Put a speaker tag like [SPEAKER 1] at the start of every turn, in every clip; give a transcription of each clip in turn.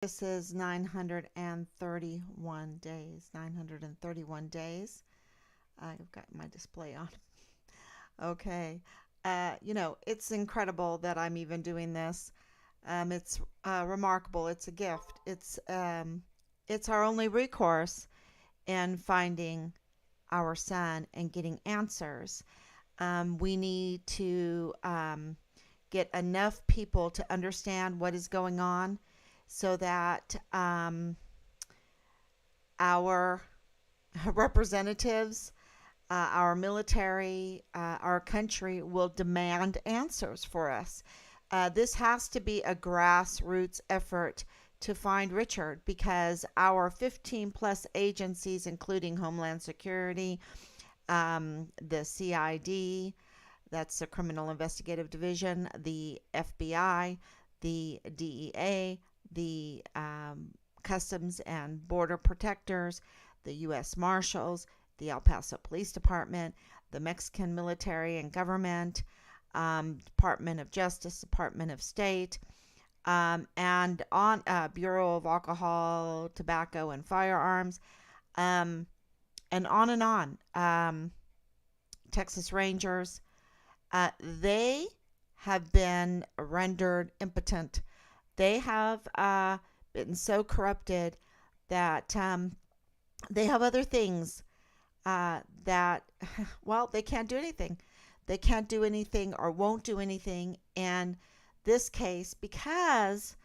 [SPEAKER 1] This is 931 days. 931 days. I've got my display on. Okay. It's incredible that I'm even doing this. It's remarkable. It's a gift. It's our only recourse in finding our son and getting answers. We need to get enough people to understand what is going on so that our representatives, our military, our country will demand answers for us. This has to be a grassroots effort to find Richard because our 15 plus agencies, including Homeland Security, the CID, that's the Criminal Investigative Division, the FBI, the DEA, the Customs and Border Protectors, the U.S. Marshals, the El Paso Police Department, the Mexican military and government, Department of Justice, Department of State, and on Bureau of Alcohol, Tobacco, and Firearms, um, and on and on. Texas Rangers, they have been rendered impotent. They have been so corrupted that they have other things that, well, they can't do anything. They can't do anything or won't do anything in this case because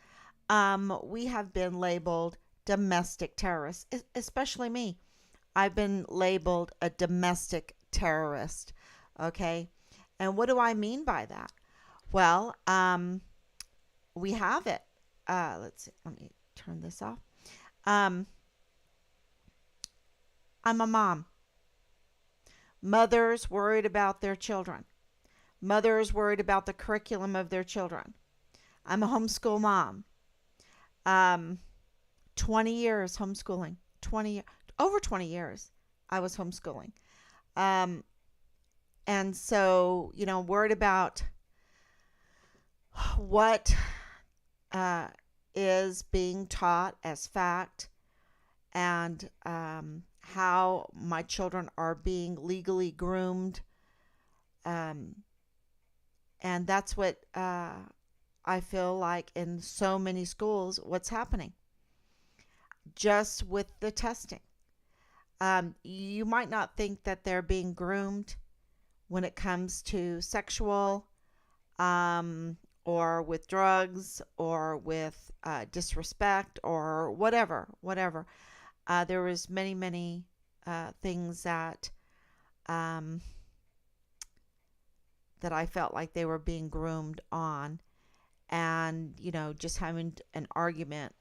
[SPEAKER 1] we have been labeled domestic terrorists, especially me. I've been labeled a domestic terrorist. Okay. And what do I mean by that? Well, we have it. Let's see. Let me turn this off. Um, I'm a mom. Mothers worried about their children. Mothers worried about the curriculum of their children. I'm a homeschool mom. Um, 20 years homeschooling. 20 over 20 years I was homeschooling. Um, and so, worried about what uh, is being taught as fact and how my children are being legally groomed. Um, and that's what I feel like in so many schools, what's happening just with the testing. You might not think that they're being groomed when it comes to sexual or with drugs or with disrespect or whatever. There was many things um, that I felt like they were being groomed on, and just having an argument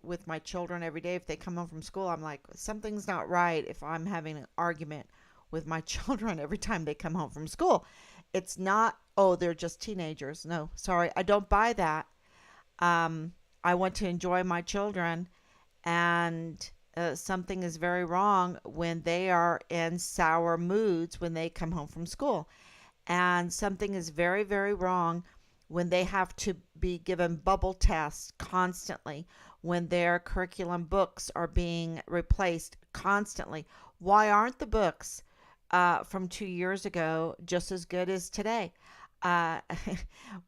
[SPEAKER 1] with my children every day if they come home from school. I'm like, something's not right if I'm having an argument with my children every time they come home from school. It's not, oh, they're just teenagers. No, sorry, I don't buy that. I want to enjoy my children, and something is very wrong when they are in sour moods when they come home from school. And something is very, very wrong when they have to be given bubble tests constantly, when their curriculum books are being replaced constantly. Why aren't the books from 2 years ago just as good as today? Uh,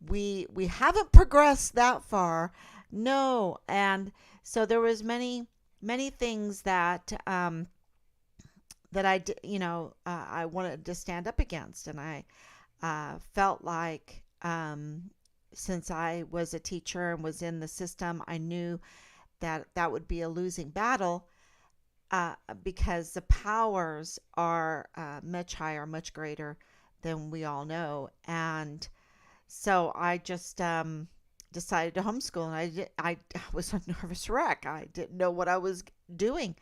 [SPEAKER 1] we haven't progressed that far, no. And so there was many things that I wanted to stand up against, and I felt like since I was a teacher and was in the system, I knew that that would be a losing battle uh, because the powers are much higher, much greater than we all know. And so I just decided to homeschool, and I was a nervous wreck. I didn't know what I was doing,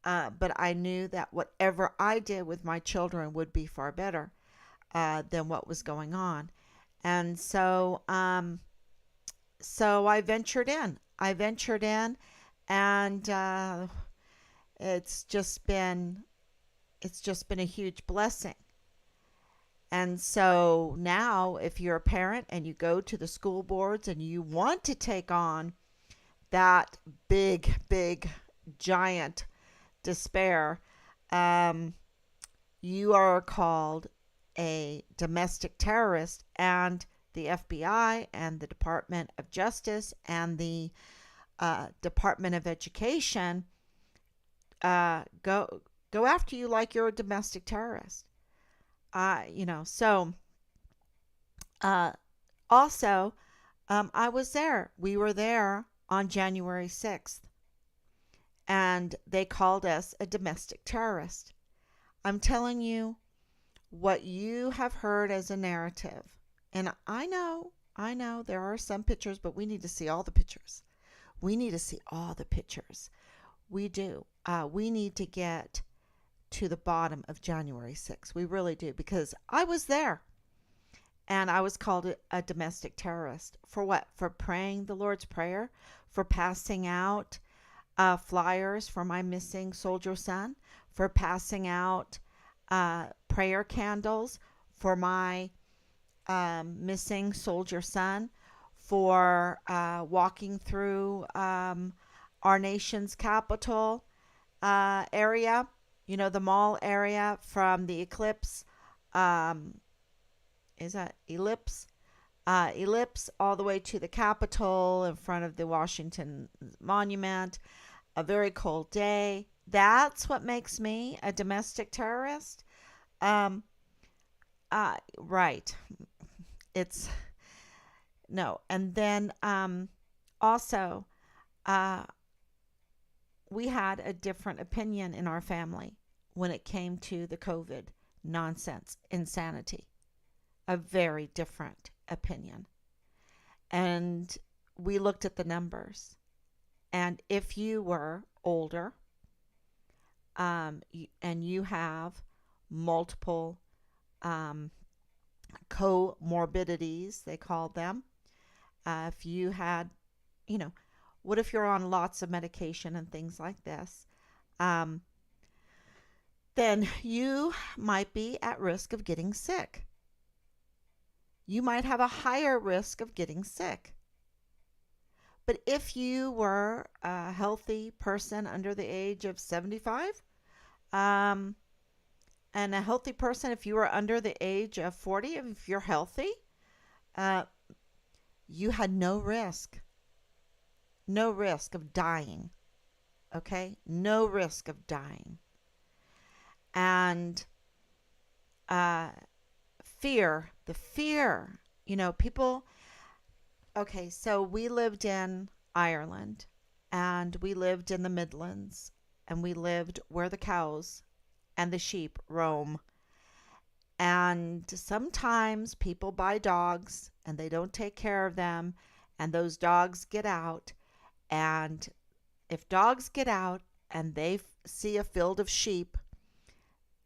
[SPEAKER 1] but I knew that whatever I did with my children would be far better than what was going on. And so I ventured in. And it's just been it's just been a huge blessing. And so now, if you're a parent and you go to the school boards and you want to take on that big, giant despair, um, you are called a domestic terrorist, and the FBI and the Department of Justice and the Department of Education go after you like you're a domestic terrorist. So uh, also, I was there. We were there on January 6th, and they called us a domestic terrorist. I'm telling you what you have heard as a narrative. And I know there are some pictures, but we need to see all the pictures. We need to see all the pictures. We do. We need to get to the bottom of January 6th. We really do, because I was there. And I was called a domestic terrorist. For what? For praying the Lord's Prayer? For passing out flyers for my missing soldier son? For passing out prayer candles for my missing soldier son? For walking through our nation's capital area, the mall area from the Eclipse. Is that Ellipse? Ellipse all the way to the Capitol in front of the Washington Monument. A very cold day. That's what makes me a domestic terrorist. Um, right. It's no. And then also, uh, we had a different opinion in our family when it came to the COVID nonsense, insanity. A very different opinion. And we looked at the numbers. And if you were older, and you have multiple comorbidities, they called them, if you had, what if you're on lots of medication and things like this? Um, then you might be at risk of getting sick. You might have a higher risk of getting sick. But if you were a healthy person under the age of 75, and a healthy person, if you were under the age of 40, if you're healthy, uh, you had no risk of dying. Okay? No risk of dying. And the fear, people. Okay, so we lived in Ireland, and we lived in the Midlands, and we lived where the cows and the sheep roam. And sometimes people buy dogs and they don't take care of them, and those dogs get out. And if dogs get out and they see a field of sheep,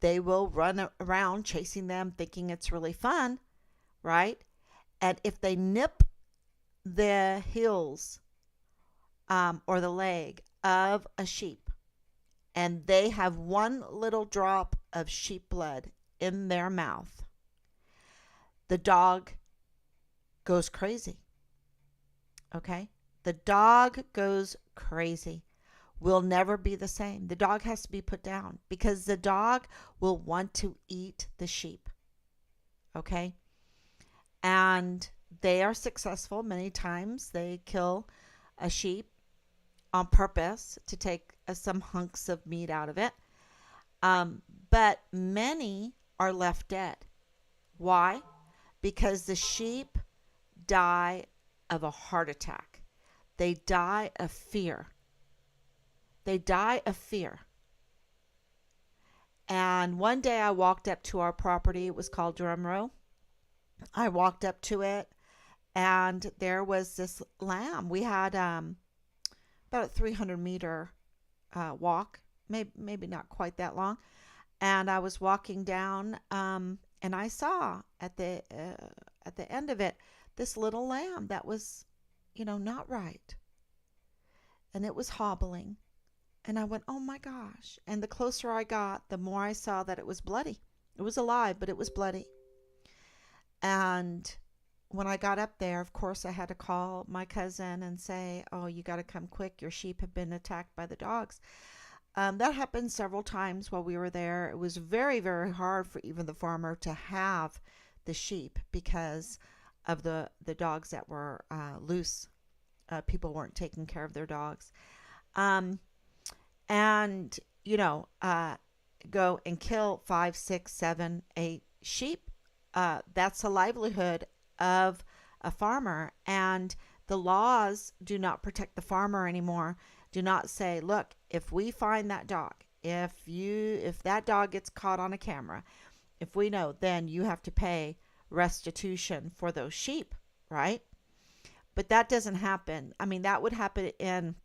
[SPEAKER 1] they will run around chasing them, thinking it's really fun, right? And if they nip the heels or the leg of a sheep, and they have one little drop of sheep blood in their mouth, the dog goes crazy. Okay? The dog goes crazy. Will never be the same. The dog has to be put down because the dog will want to eat the sheep. Okay? And they are successful many times. They kill a sheep on purpose to take some hunks of meat out of it. But many are left dead. Why? Because the sheep die of a heart attack. They die of fear. They die of fear. And one day I walked up to our property. It was called Drum Row. I walked up to it, and there was this lamb. We had about a 300-meter walk, maybe not quite that long. And I was walking down, and I saw at the end of it this little lamb that was, not right, and it was hobbling. And I went, oh my gosh! And the closer I got, the more I saw that it was bloody. It was alive, but it was bloody. And when I got up there, of course, I had to call my cousin and say, "Oh, you got to come quick. Your sheep have been attacked by the dogs." That happened several times while we were there. It was very, very hard for even the farmer to have the sheep because of the dogs that were loose. People weren't taking care of their dogs. Um, and, you know, go and kill 5, 6, 7, 8 sheep. That's a livelihood of a farmer. And the laws do not protect the farmer anymore. Do not say, look, if we find that dog, if that dog gets caught on a camera, if we know, then you have to pay restitution for those sheep, right? But that doesn't happen. I mean, that would happen in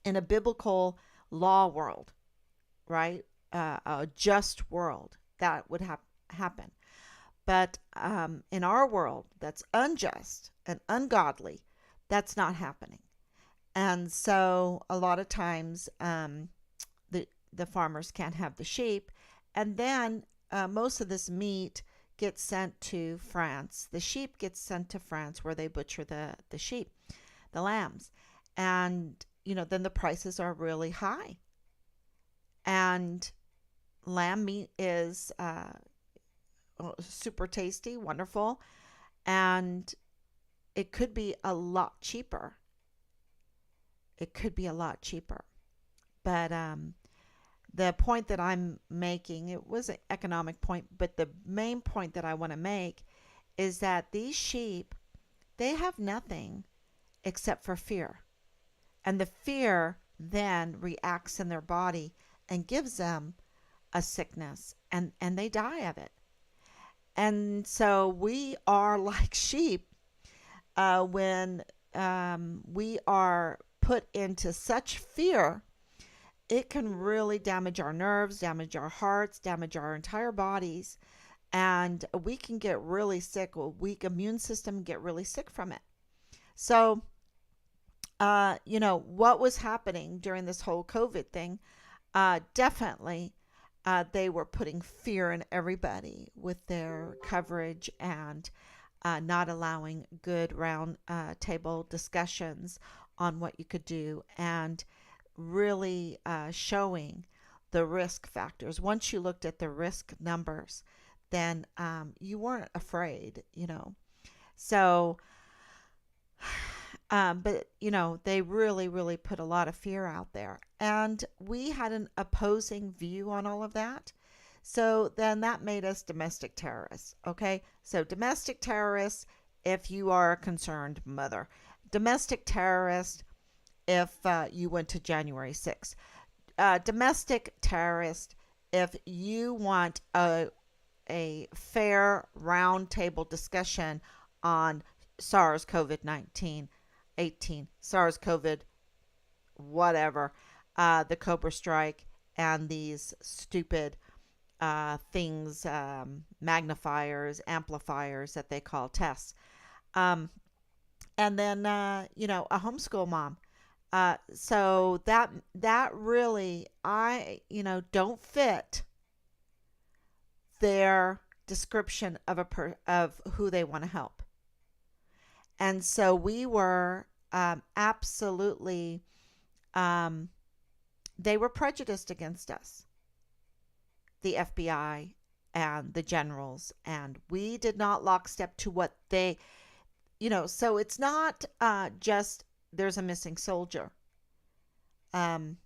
[SPEAKER 1] a biblical law world, right? A just world, that would happen. But in our world, that's unjust and ungodly. That's not happening. And so a lot of times the farmers can't have the sheep. And then most of this meat gets sent to France. The sheep gets sent to France where they butcher the sheep, the lambs. And, you know, then the prices are really high. And lamb meat is super tasty, wonderful, and it could be a lot cheaper. It could be a lot cheaper. But the point that I'm making, it was an economic point, but the main point that I want to make is that these sheep, they have nothing except for fear. And the fear then reacts in their body and gives them a sickness, and they die of it. And so we are like sheep when we are put into such fear. It can really damage our nerves, damage our hearts, damage our entire bodies, and we can get really sick. A weak immune system get really sick from it. So, you know, what was happening during this whole COVID thing? Definitely, they were putting fear in everybody with their coverage and not allowing good round table discussions on what you could do, and really showing the risk factors. Once you looked at the risk numbers, then you weren't afraid, you know. So, but, you know, they really, really put a lot of fear out there. And we had an opposing view on all of that. So then that made us domestic terrorists. Okay. So domestic terrorists, if you are a concerned mother, domestic terrorist, if you went to January 6th, domestic terrorist, if you want a fair roundtable discussion on SARS-CoV-19, 18, SARS-CoV, whatever, the Cobra Strike, and these stupid things, magnifiers, amplifiers that they call tests. And then, you know, a homeschool mom. So that really, you know, don't fit their description of of who they want to help. And so we were absolutely, um, they were prejudiced against us, the FBI and the generals, and we did not lockstep to what they, you know, so it's not just there's a missing soldier. Um,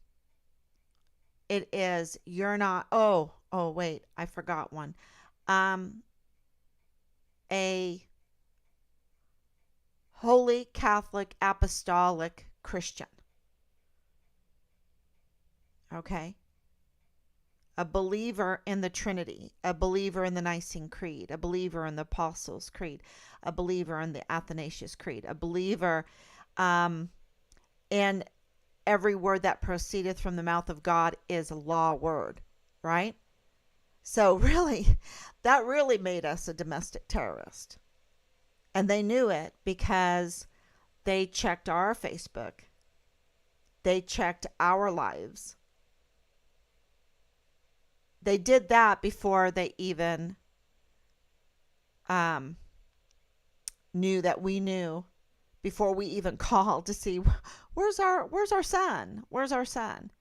[SPEAKER 1] it is, you're not, oh, wait, I forgot one. Um, a Holy Catholic Apostolic Christian. Okay. A believer in the Trinity, a believer in the Nicene Creed, a believer in the Apostles' Creed, a believer in the Athanasius Creed, a believer in every word that proceedeth from the mouth of God is a law word, right? So really, that really made us a domestic terrorist. And they knew it because they checked our Facebook. They checked our lives. They did that before they even knew that we knew before we even called to see where's our son? Where's our son?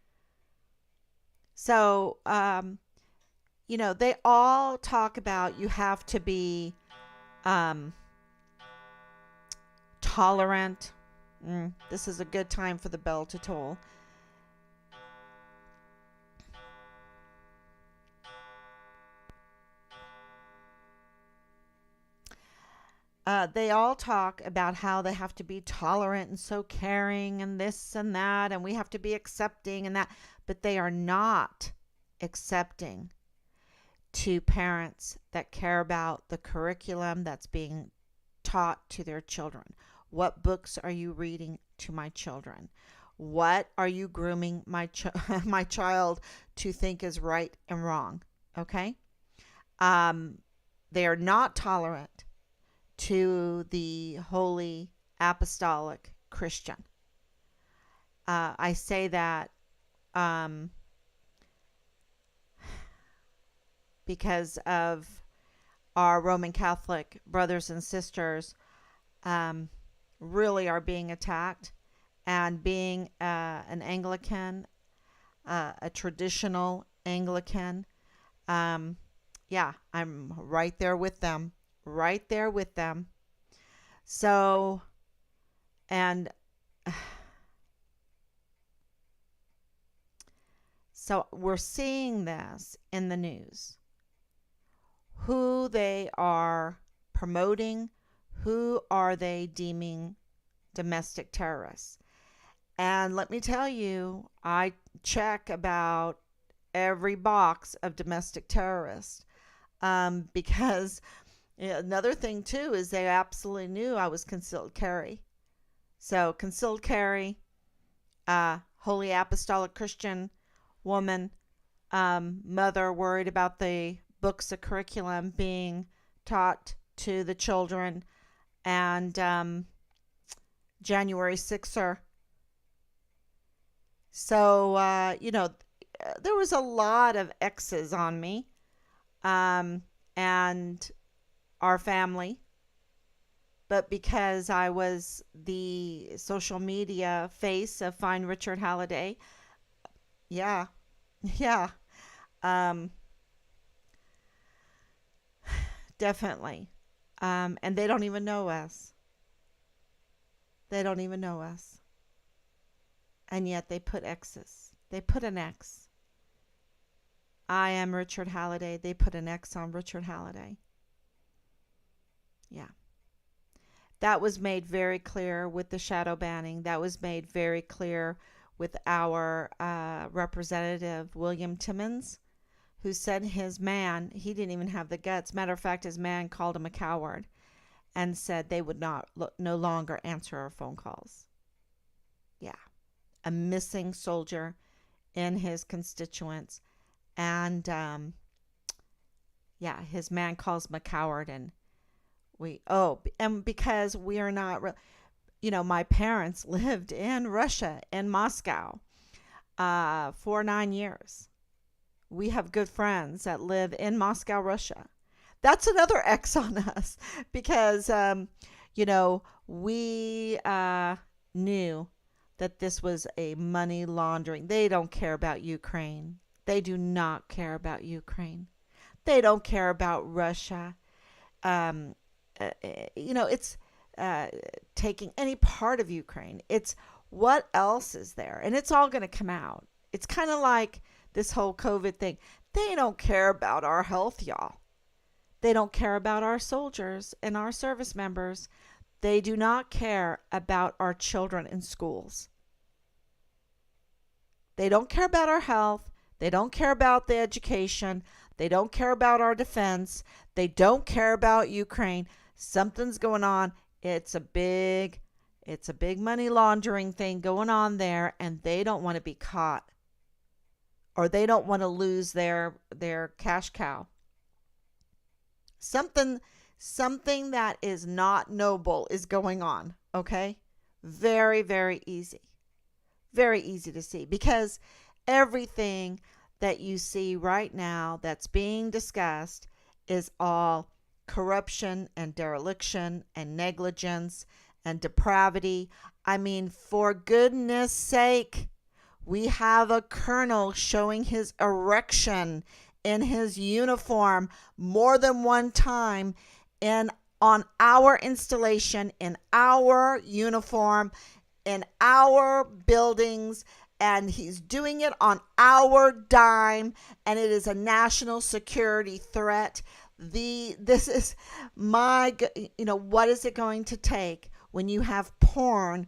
[SPEAKER 1] So, they all talk about you have to be um, tolerant. This is a good time for the bell to toll. They all talk about how they have to be tolerant and so caring and this and that, and we have to be accepting and that, but they are not accepting to parents that care about the curriculum that's being taught to their children. What books are you reading to my children? What are you grooming my child to think is right and wrong? Okay? They are not tolerant to the holy apostolic Christian. I say that because of our Roman Catholic brothers and sisters really are being attacked, and being an Anglican, a traditional Anglican, yeah, I'm right there with them. Right there with them. So, and so we're seeing this in the news. Who they are promoting, who are they deeming domestic terrorists. And let me tell you, I check about every box of domestic terrorists because another thing too is they absolutely knew I was concealed carry. So concealed carry, holy apostolic Christian woman, mother worried about the books of curriculum being taught to the children, and January 6er. So, there was a lot of X's on me, and our family, but because I was the social media face of Find Richard Halliday, yeah, definitely, and they don't even know us. They don't even know us, and yet they put X's. They put an X. I am Richard Halliday. They put an X on Richard Halliday. Yeah. That was made very clear with the shadow banning. That was made very clear with our representative, William Timmons, who said his man, he didn't even have the guts. Matter of fact, his man called him a coward and said they would no longer answer our phone calls. Yeah. A missing soldier in his constituents. And, yeah, his man calls him a coward, and because we are not, my parents lived in Russia, in Moscow, for 9 years. We have good friends that live in Moscow, Russia. That's another X on us because, we knew that this was a money laundering. They don't care about Ukraine. They do not care about Ukraine. They don't care about Russia. It's taking any part of Ukraine. It's what else is there? And it's all going to come out. It's kind of like this whole COVID thing. They don't care about our health, y'all. They don't care about our soldiers and our service members. They do not care about our children in schools. They don't care about our health. They don't care about the education. They don't care about our defense. They don't care about Ukraine. Something's going on. It's a big money laundering thing going on there, and they don't want to be caught, or they don't want to lose their cash cow. Something that is not noble is going on, okay? Very, very easy. Very easy to see, because everything that you see right now that's being discussed is all corruption and dereliction and negligence and depravity. I mean, for goodness sake, we have a colonel showing his erection in his uniform more than one time in on our installation, in our uniform, in our buildings, and he's doing it on our dime, and it is a national security threat. This is what is it going to take when you have porn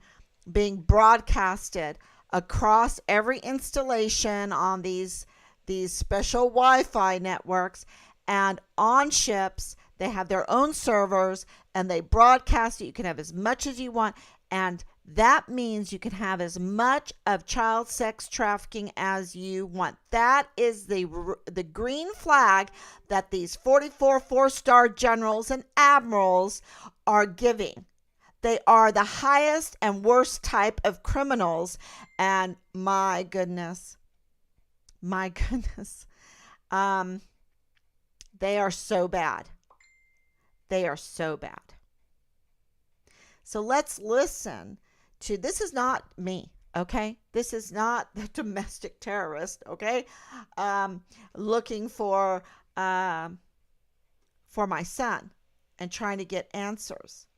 [SPEAKER 1] being broadcasted across every installation on these special Wi-Fi networks, and on ships they have their own servers and they broadcast it. You can have as much as you want, and that means you can have as much of child sex trafficking as you want. That is the green flag that these 44 four-star generals and admirals are giving. They are the highest and worst type of criminals. And my goodness, they are so bad. They are so bad. So let's listen to, this is not me, okay? This is not the domestic terrorist, okay? Looking for my son and trying to get answers.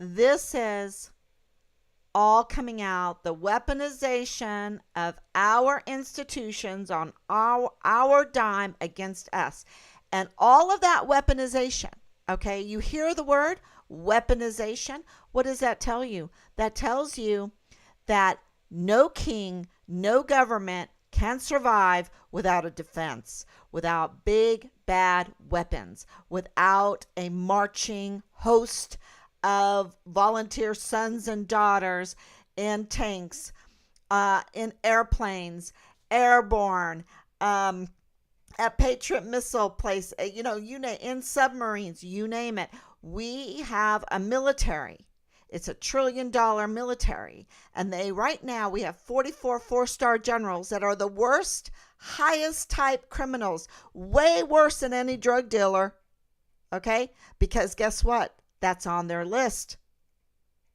[SPEAKER 1] This is all coming out, the weaponization of our institutions on our dime against us. And all of that weaponization, okay, you hear the word weaponization. What does that tell you? That tells you that no king, no government can survive without a defense, without big, bad weapons, without a marching host of volunteer sons and daughters in tanks, in airplanes, airborne, at Patriot missile place, in submarines, you name it. We have a military. It's $1 trillion military. And right now we have 44 four-star generals that are the worst, highest type criminals, way worse than any drug dealer. Okay? Because guess what? That's on their list.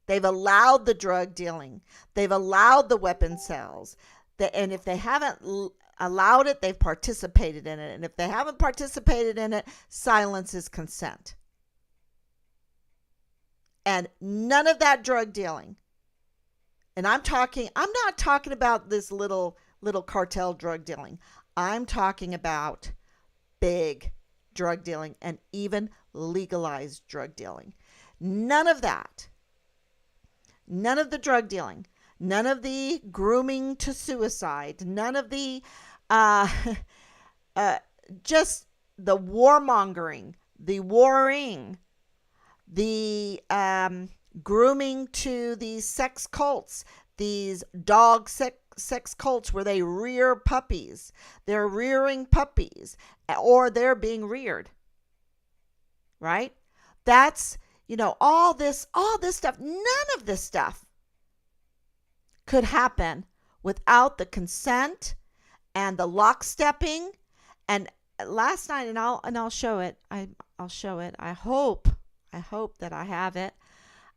[SPEAKER 1] They've allowed the drug dealing. They've allowed the weapon sales. And if they haven't allowed it, they've participated in it. And if they haven't participated in it, silence is consent. And none of that drug dealing. And I'm not talking about this little cartel drug dealing. I'm talking about big drug dealing and even legalized drug dealing. None of that. None of the drug dealing. None of the grooming to suicide. None of the just the warmongering, the warring, the grooming to these sex cults, these dog sex cults where they rear puppies. They're rearing puppies, or they're being reared. Right? That's, all this stuff. None of this stuff could happen without the consent and the lockstepping. And last night, and I'll show it. I'll show it. I hope that I have it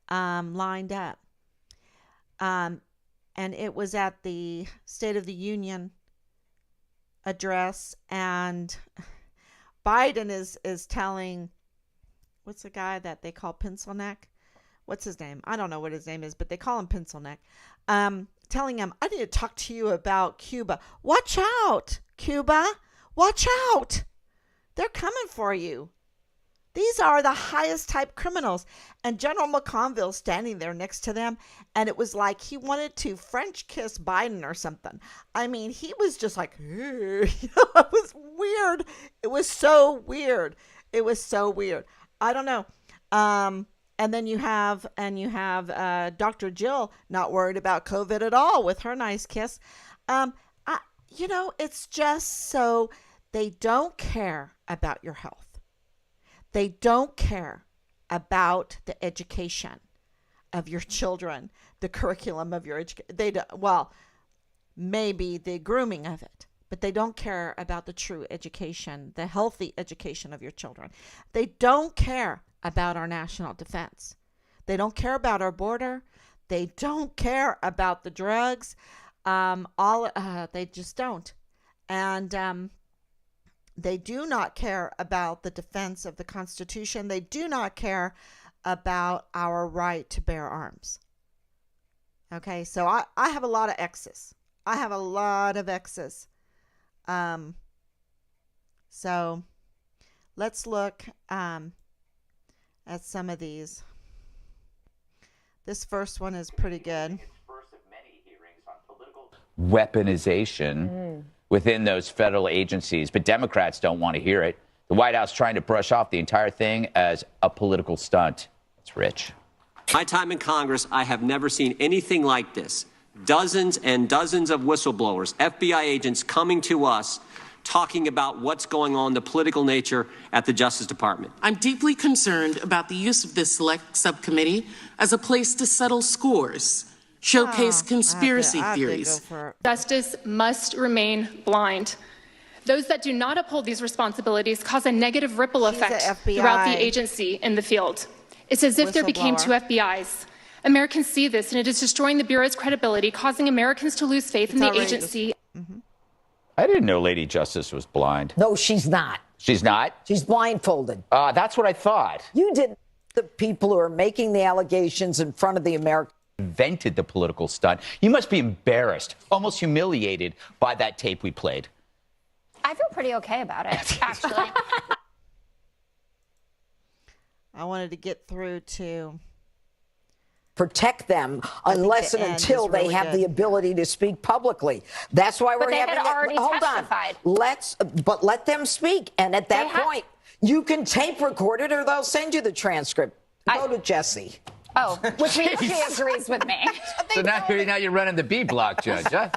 [SPEAKER 1] lined up. And it was at the State of the Union address, and Biden is telling, what's the guy that they call Pencil Neck? What's his name? I don't know what his name is, but they call him Pencil Neck. Telling him, I need to talk to you about Cuba. Watch out, Cuba. Watch out. They're coming for you. These are the highest type criminals. And General McConville standing there next to them. And it was like he wanted to French kiss Biden or something. I mean, he was just like, it was weird. It was so weird. It was so weird. I don't know. And then you have Dr. Jill not worried about COVID at all with her nice kiss. It's just so they don't care about your health. They don't care about the education of your children, the curriculum of your education. Maybe the grooming of it, but they don't care about the true education, the healthy education of your children. They don't care about our national defense. They don't care about our border. They don't care about the drugs. They just don't. And they do not care about the defense of the Constitution. They do not care about our right to bear arms. Okay, so I have a lot of X's. I have a lot of X's. So let's look at some of these. This first one is pretty good.
[SPEAKER 2] Weaponization within those federal agencies, but Democrats don't want to hear it. The White House trying to brush off the entire thing as a political stunt. It's Rich.
[SPEAKER 3] My time in Congress, I have never seen anything like this. Dozens and dozens of whistleblowers, FBI agents coming to us, talking about what's going on, the political nature at the Justice Department.
[SPEAKER 4] I'm deeply concerned about the use of this select subcommittee as a place to settle scores, showcase conspiracy theories.
[SPEAKER 5] Justice must remain blind. Those that do not uphold these responsibilities cause a negative ripple effect throughout the agency in the field. It's as if there became two FBIs. Americans see this, and it is destroying the Bureau's credibility, causing Americans to lose faith in the agency.
[SPEAKER 2] I didn't know Lady Justice was blind.
[SPEAKER 6] No, she's not.
[SPEAKER 2] She's not?
[SPEAKER 6] She's blindfolded.
[SPEAKER 2] That's what I thought.
[SPEAKER 6] You didn't. The people who are making the allegations in front of the American
[SPEAKER 2] Invented the political stunt. You must be embarrassed, almost humiliated by that tape we played.
[SPEAKER 7] I feel pretty okay about it, actually.
[SPEAKER 1] I wanted to get through to
[SPEAKER 6] protect them unless and until they have the ability to speak publicly. That's why we're having it. Hold on. But let them speak. And at that point, you can tape record it or they'll send you the transcript. Go to Jesse.
[SPEAKER 7] Oh, which means she agrees with me.
[SPEAKER 2] So now you're running the B block, Judge, huh?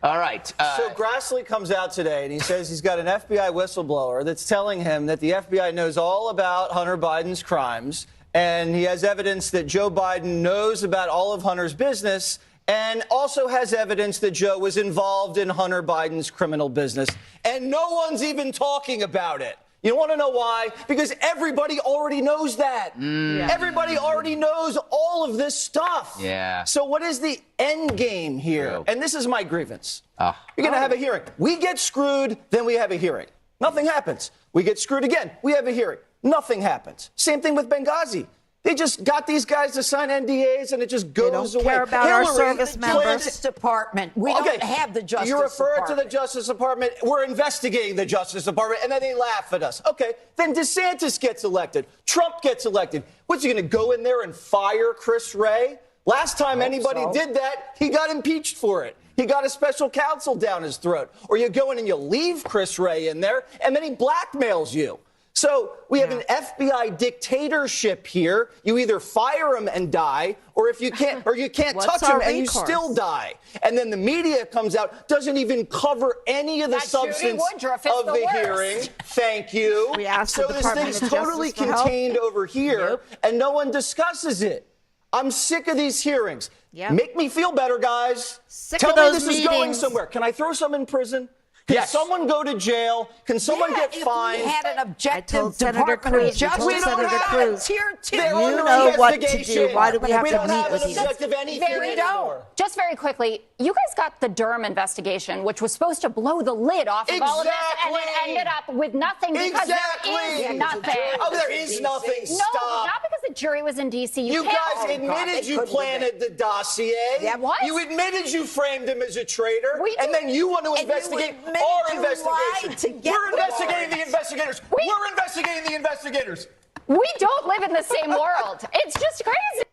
[SPEAKER 2] All right.
[SPEAKER 8] So Grassley comes out today and he says he's got an FBI whistleblower that's telling him that the FBI knows all about Hunter Biden's crimes, and he has evidence that Joe Biden knows about all of Hunter's business and also has evidence that Joe was involved in Hunter Biden's criminal business. And no one's even talking about it. You want to know why? Because everybody already knows that. Everybody already knows all of this stuff.
[SPEAKER 2] Yeah.
[SPEAKER 8] So what is the end game here? And this is my grievance. You're going to have a hearing. We get screwed, then we have a hearing. Nothing happens. We get screwed again. We have a hearing. Nothing happens. Same thing with Benghazi. They just got these guys to sign NDAs, and it just goes away.
[SPEAKER 1] They don't care about our service members.
[SPEAKER 6] Justice Department. We don't have the Justice Department.
[SPEAKER 8] You refer to the Justice Department. We're investigating the Justice Department, and then they laugh at us. Okay, then DeSantis gets elected. Trump gets elected. What's he going to go in there and fire Chris Wray? Last time anybody did that, he got impeached for it. He got a special counsel down his throat. Or you go in and you leave Chris Wray in there, and then he blackmails you. So we have an FBI dictatorship here. You either fire him and die, or if you can't, or you can't touch him and you still die. And then the media comes out, doesn't even cover any of the substance of the hearing. Thank you. So this thing's totally contained over here, and no one discusses it. I'm sick of these hearings. Make me feel better, guys. Tell me this is going somewhere. Can I throw some in prison? Can someone go to jail? Can someone get fined?
[SPEAKER 6] If we had an objective
[SPEAKER 1] Senator
[SPEAKER 6] Department
[SPEAKER 1] Cruz,
[SPEAKER 6] of Justice,
[SPEAKER 1] we don't have it.
[SPEAKER 6] Tier 2.
[SPEAKER 1] You know what to do. Why do we have to meet with you?
[SPEAKER 7] We don't. Just very quickly, you guys got the Durham investigation, which was supposed to blow the lid off of all of this, and it ended up with nothing because there is nothing.
[SPEAKER 8] Oh, there is nothing.
[SPEAKER 7] No,
[SPEAKER 8] Stop.
[SPEAKER 7] not because the jury was in D.C.
[SPEAKER 8] You guys admitted you planted the dossier.
[SPEAKER 7] Yeah, what?
[SPEAKER 8] You admitted you framed him as a traitor. And then you want to investigate our investigation. We're investigating the investigators. We're investigating the investigators.
[SPEAKER 7] We don't live in the same world. It's just crazy.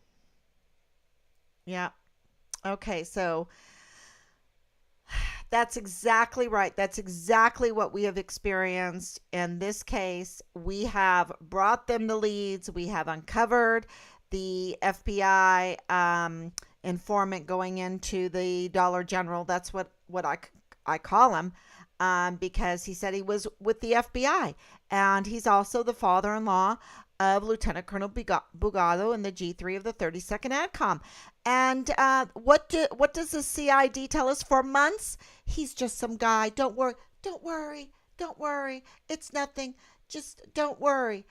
[SPEAKER 1] Yeah. Okay, so that's exactly right. That's exactly what we have experienced in this case. We have brought them the leads. We have uncovered the FBI informant going into the Dollar General. That's what I call him, because he said he was with the FBI. And he's also the father-in-law of Lieutenant Colonel Bugado in the G3 of the 32nd ADCOM. And what does the CID tell us for months? He's just some guy. Don't worry. It's nothing. Just don't worry.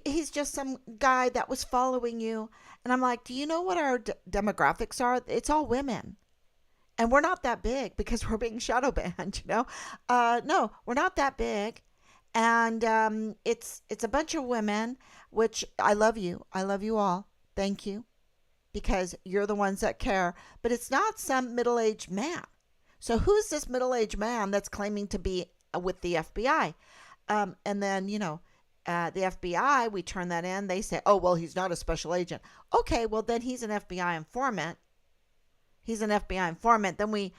[SPEAKER 1] He's just some guy that was following you. And I'm like, do you know what our demographics are? It's all women. And we're not that big because we're being shadow banned, No, we're not that big. And it's a bunch of women, which I love you. I love you all. Thank you. Because you're the ones that care. But it's not some middle-aged man. So who's this middle-aged man that's claiming to be with the FBI? And then, the FBI, we turn that in. They say, oh, well, he's not a special agent. Okay, well, then he's an FBI informant. Then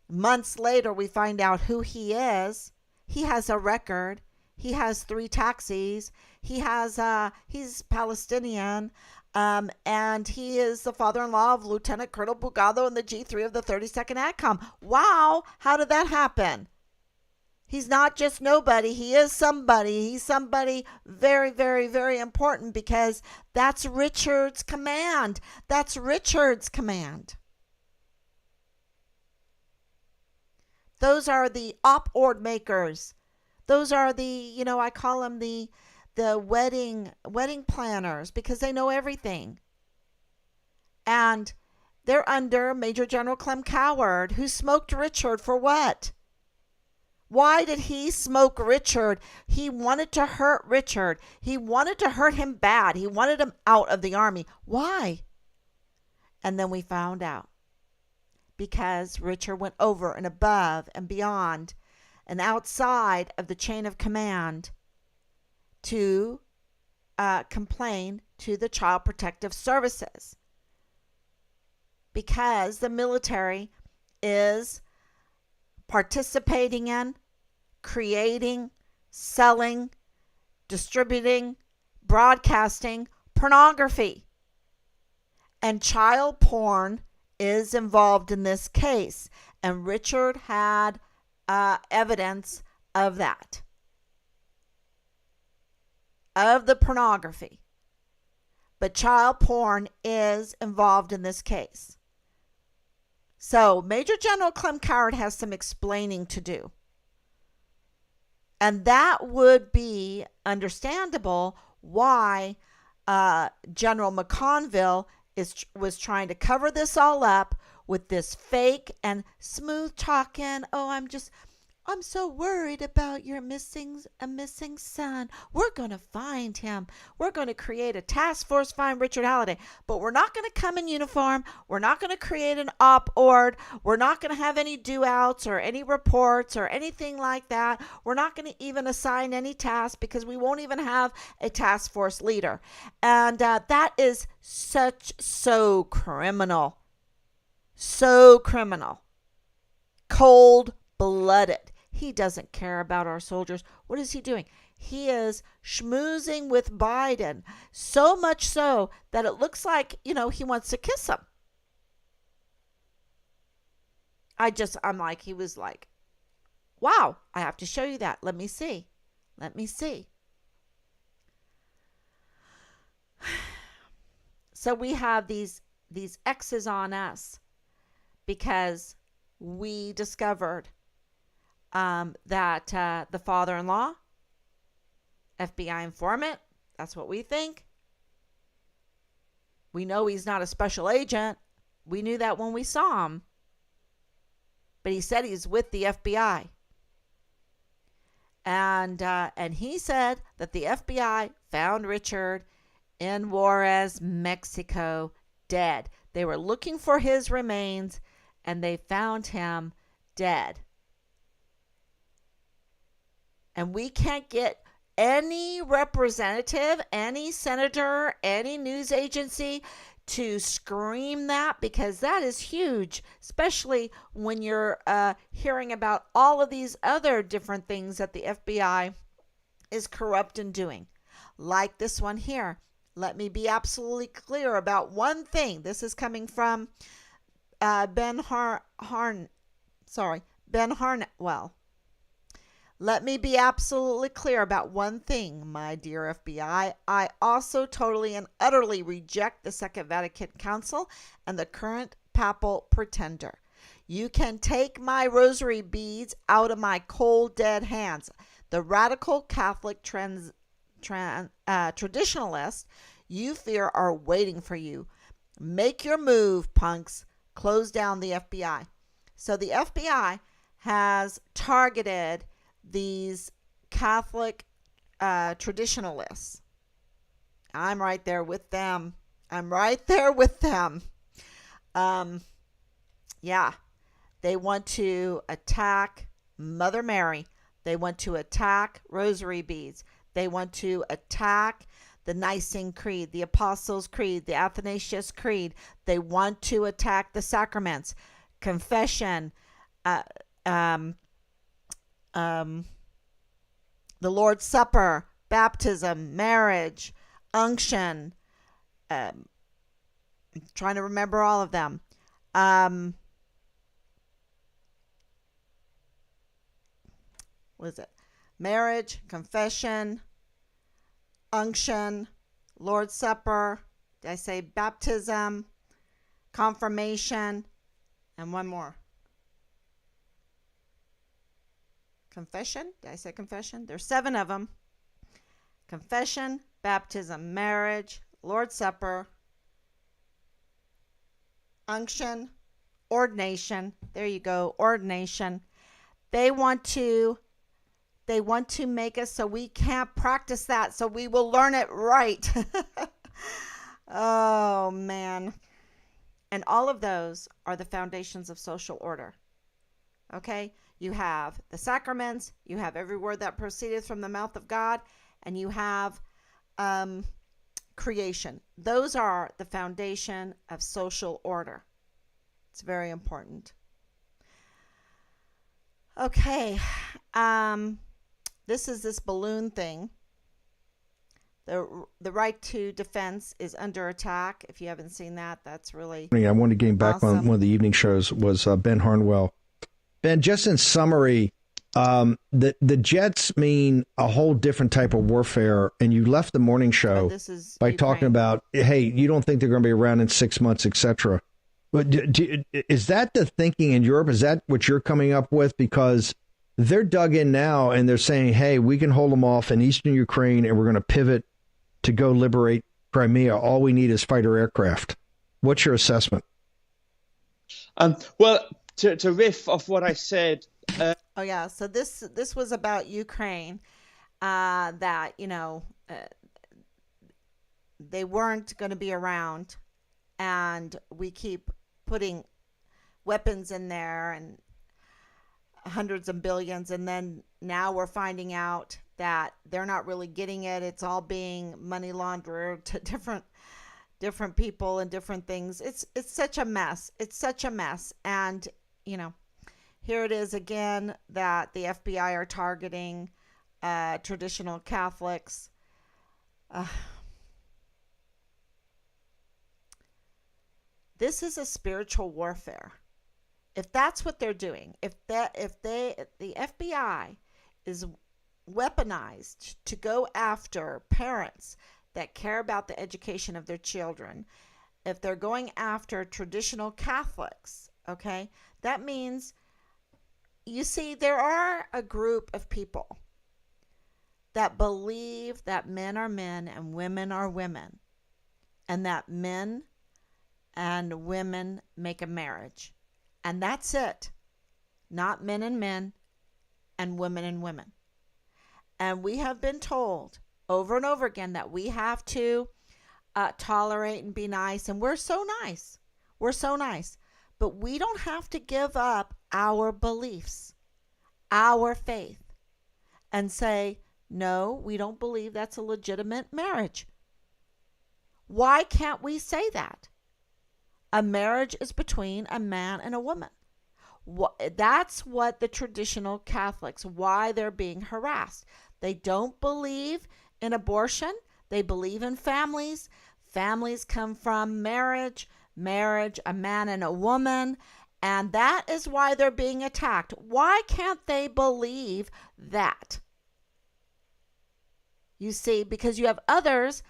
[SPEAKER 1] months later, we find out who he is. He has a record. He has 3 taxis. He's Palestinian. And he is the father-in-law of Lieutenant Colonel Bugado in the G3 of the 32nd ADCOM. Wow. How did that happen? He's not just nobody. He is somebody. He's somebody very, very, very important because that's Richard's command. Those are the op-ord makers. Those are the, I call them the wedding planners because they know everything. And they're under Major General Clem Coward, who smoked Richard for what? Why did he smoke Richard? He wanted to hurt Richard. He wanted to hurt him bad. He wanted him out of the Army. Why? And then we found out. Because Richard went over and above and beyond and outside of the chain of command to complain to the Child Protective Services. Because the military is participating in, creating, selling, distributing, broadcasting pornography. And child porn is involved in this case. And Richard had evidence of that. Of the pornography. But child porn is involved in this case. So Major General Clem Coward has some explaining to do. And that would be understandable why General McConville was trying to cover this all up with this fake and smooth talking. Oh, I'm so worried about your missing son. We're going to find him. We're going to create a task force, Find Richard Halliday. But we're not going to come in uniform. We're not going to create an op-ord. We're not going to have any do-outs or any reports or anything like that. We're not going to even assign any tasks because we won't even have a task force leader. And that is so criminal. So criminal. Cold-blooded. He doesn't care about our soldiers. What is he doing? He is schmoozing with Biden. So much so that it looks like, he wants to kiss him. He was like, wow, I have to show you that. Let me see. So we have these X's on us because we discovered that the father-in-law, FBI informant, that's what we think. We know he's not a special agent. We knew that when we saw him. But he said he's with the FBI. And he said that the FBI found Richard in Juarez, Mexico, dead. They were looking for his remains, and they found him dead. And we can't get any representative, any senator, any news agency to scream that because that is huge, especially when you're hearing about all of these other different things that the FBI is corrupt in doing. Like this one here. Let me be absolutely clear about one thing. This is coming from Ben Harnwell. Let me be absolutely clear about one thing, my dear FBI. I also totally and utterly reject the Second Vatican Council and the current papal pretender. You can take my rosary beads out of my cold, dead hands. The radical Catholic traditionalists you fear are waiting for you. Make your move, punks. Close down the FBI. So the FBI has targeted these Catholic traditionalists. I'm right there with them. Yeah, they want to attack Mother Mary. They want to attack rosary beads. They want to attack the Nicene Creed, the Apostles' Creed, the Athanasius Creed. They want to attack the sacraments, confession, the Lord's Supper, baptism, marriage, unction. I'm trying to remember all of them. What is it? Marriage, confession, unction, Lord's Supper. Did I say baptism, confirmation, and one more? Confession? Did I say confession? There's 7 of them. Confession, baptism, marriage, Lord's Supper, unction, ordination. There you go, ordination. They want to make us so we can't practice that, so we will learn it right. Oh, man. And all of those are the foundations of social order. Okay? You have the sacraments, you have every word that proceedeth from the mouth of God, and you have creation. Those are the foundation of social order. It's very important. Okay. This is this balloon thing. The right to defense is under attack. If you haven't seen that, that's really
[SPEAKER 9] I wanted to get back
[SPEAKER 1] awesome.
[SPEAKER 9] on one of the evening shows was Ben Harnwell. Ben, just in summary, the jets mean a whole different type of warfare, and you left the morning show by
[SPEAKER 1] Ukraine.
[SPEAKER 9] talking about, hey, you don't think they're going to be around in 6 months, etc. But is that the thinking in Europe? Is that what you're coming up with? Because they're dug in now, and they're saying, hey, we can hold them off in eastern Ukraine, and we're going to pivot to go liberate Crimea. All we need is fighter aircraft. What's your assessment?
[SPEAKER 10] Well, to riff off what I said.
[SPEAKER 1] Oh yeah, so this was about Ukraine. That they weren't going to be around, and we keep putting weapons in there and hundreds of billions, and then now we're finding out that they're not really getting it. It's all being money laundered to different people and different things. It's such a mess. It's such a mess. And here it is again that the FBI are targeting traditional Catholics. This is a spiritual warfare. If that's what they're doing, if the FBI is weaponized to go after parents that care about the education of their children, if they're going after traditional Catholics, okay, that means, you see, there are a group of people that believe that men are men and women are women, and that men and women make a marriage. And that's it. Not men and men and women. And we have been told over and over again that we have to tolerate and be nice. And we're so nice. We're so nice. But we don't have to give up our beliefs, our faith, and say, no, we don't believe that's a legitimate marriage. Why can't we say that? A marriage is between a man and a woman. That's what the traditional Catholics, why they're being harassed. They don't believe in abortion. They believe in families. Families come from marriage, a man and a woman. And that is why they're being attacked. Why can't they believe that? You see, because you have others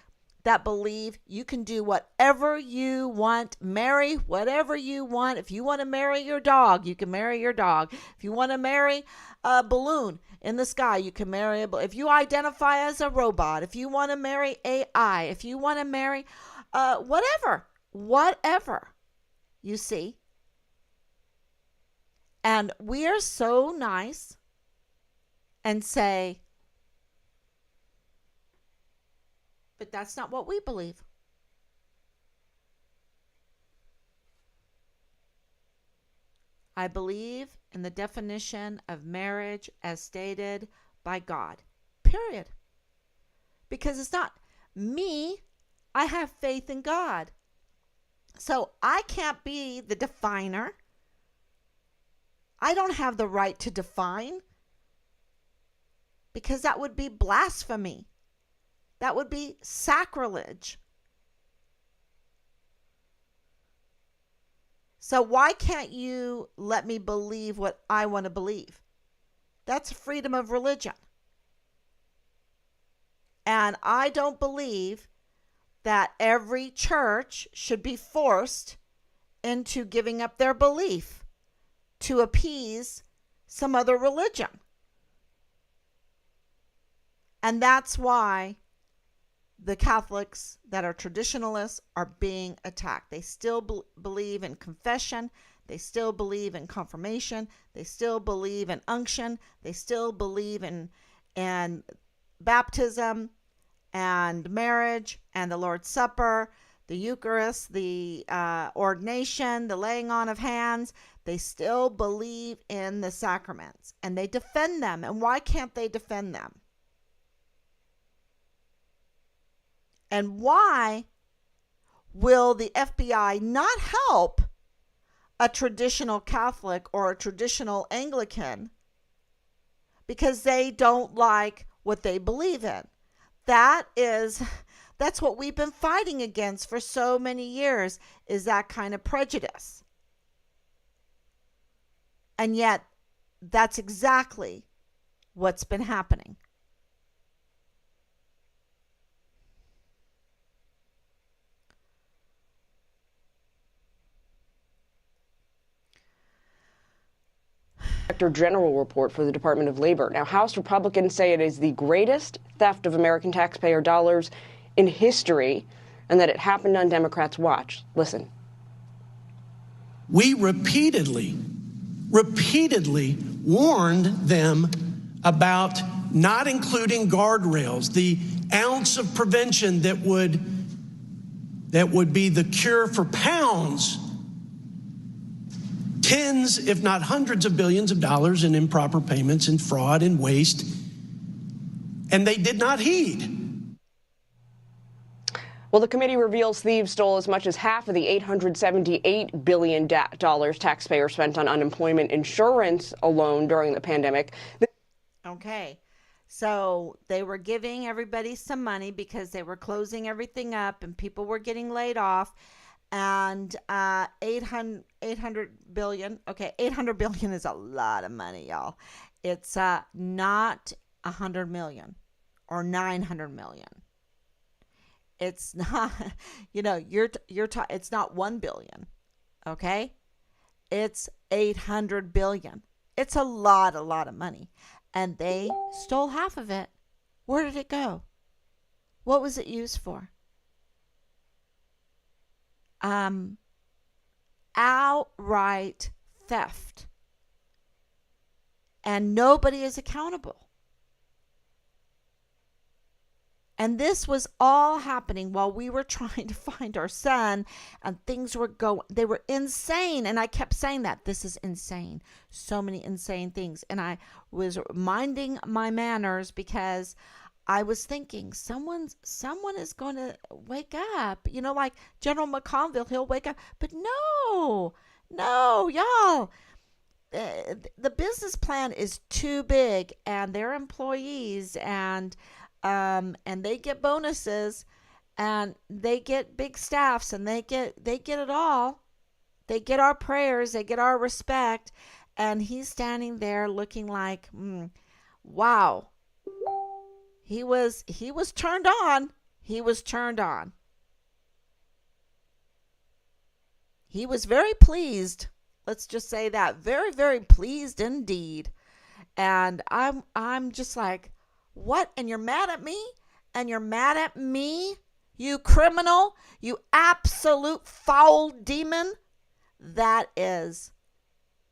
[SPEAKER 1] that believe you can do whatever you want, marry whatever you want. If you want to marry your dog, you can marry your dog. If you want to marry a balloon in the sky, you can marry a balloon. If you identify as a robot, if you want to marry AI, if you want to marry whatever, you see. And we are so nice and say, but that's not what we believe. I believe in the definition of marriage as stated by God. Period. Because it's not me. I have faith in God. So I can't be the definer. I don't have the right to define, because that would be blasphemy. That would be sacrilege. So why can't you let me believe what I want to believe? That's freedom of religion. And I don't believe that every church should be forced into giving up their belief to appease some other religion. And that's why the Catholics that are traditionalists are being attacked. They still believe in confession. They still believe in confirmation. They still believe in unction. They still believe in baptism and marriage and the Lord's Supper, the Eucharist, the ordination, the laying on of hands. They still believe in the sacraments, and they defend them. And why can't they defend them? And why will the FBI not help a traditional Catholic or a traditional Anglican because they don't like what they believe in? That's what we've been fighting against for so many years, is that kind of prejudice. And yet, that's exactly what's been happening.
[SPEAKER 11] Inspector General report for the Department of Labor. Now, House Republicans say it is the greatest theft of American taxpayer dollars in history, and that it happened on Democrats' watch. Listen.
[SPEAKER 12] We repeatedly warned them about not including guardrails, the ounce of prevention that would be the cure for pounds, tens, if not hundreds of billions of dollars in improper payments and fraud and waste. And they did not heed.
[SPEAKER 11] Well, the committee reveals thieves stole as much as half of the $878 billion taxpayers spent on unemployment insurance alone during the pandemic.
[SPEAKER 1] Okay. So they were giving everybody some money because they were closing everything up and people were getting laid off. And 800 billion. Okay, 800 billion is a lot of money, y'all. It's not 100 million or 900 million. It's not, it's not 1 billion. Okay? It's 800 billion. It's a lot of money. And they stole half of it. Where did it go? What was it used for? Outright theft. And nobody is accountable. And this was all happening while we were trying to find our son, and things were they were insane. And I kept saying that this is insane. So many insane things. And I was minding my manners because I was thinking someone is going to wake up, like General McConville, he'll wake up. But no, y'all, the business plan is too big, and their employees and they get bonuses, and they get big staffs, and they get it all. They get our prayers, they get our respect, and he's standing there looking like, wow. He was turned on. He was turned on. He was very pleased. Let's just say that. Very, very pleased indeed. And I'm just like, what? And you're mad at me? And you're mad at me? You criminal? You absolute foul demon? That is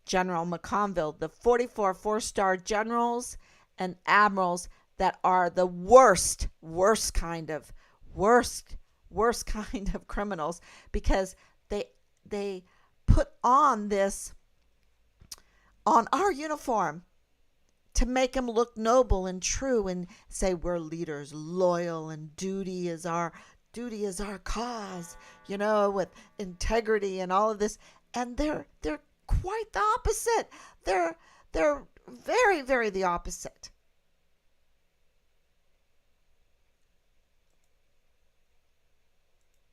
[SPEAKER 1] General McConville, the 44 four-star generals and admirals that are the worst kind of criminals, because they put on this on our uniform to make them look noble and true and say we're leaders, loyal, and duty is our cause, with integrity and all of this. And they're quite the opposite. They're very, very the opposite.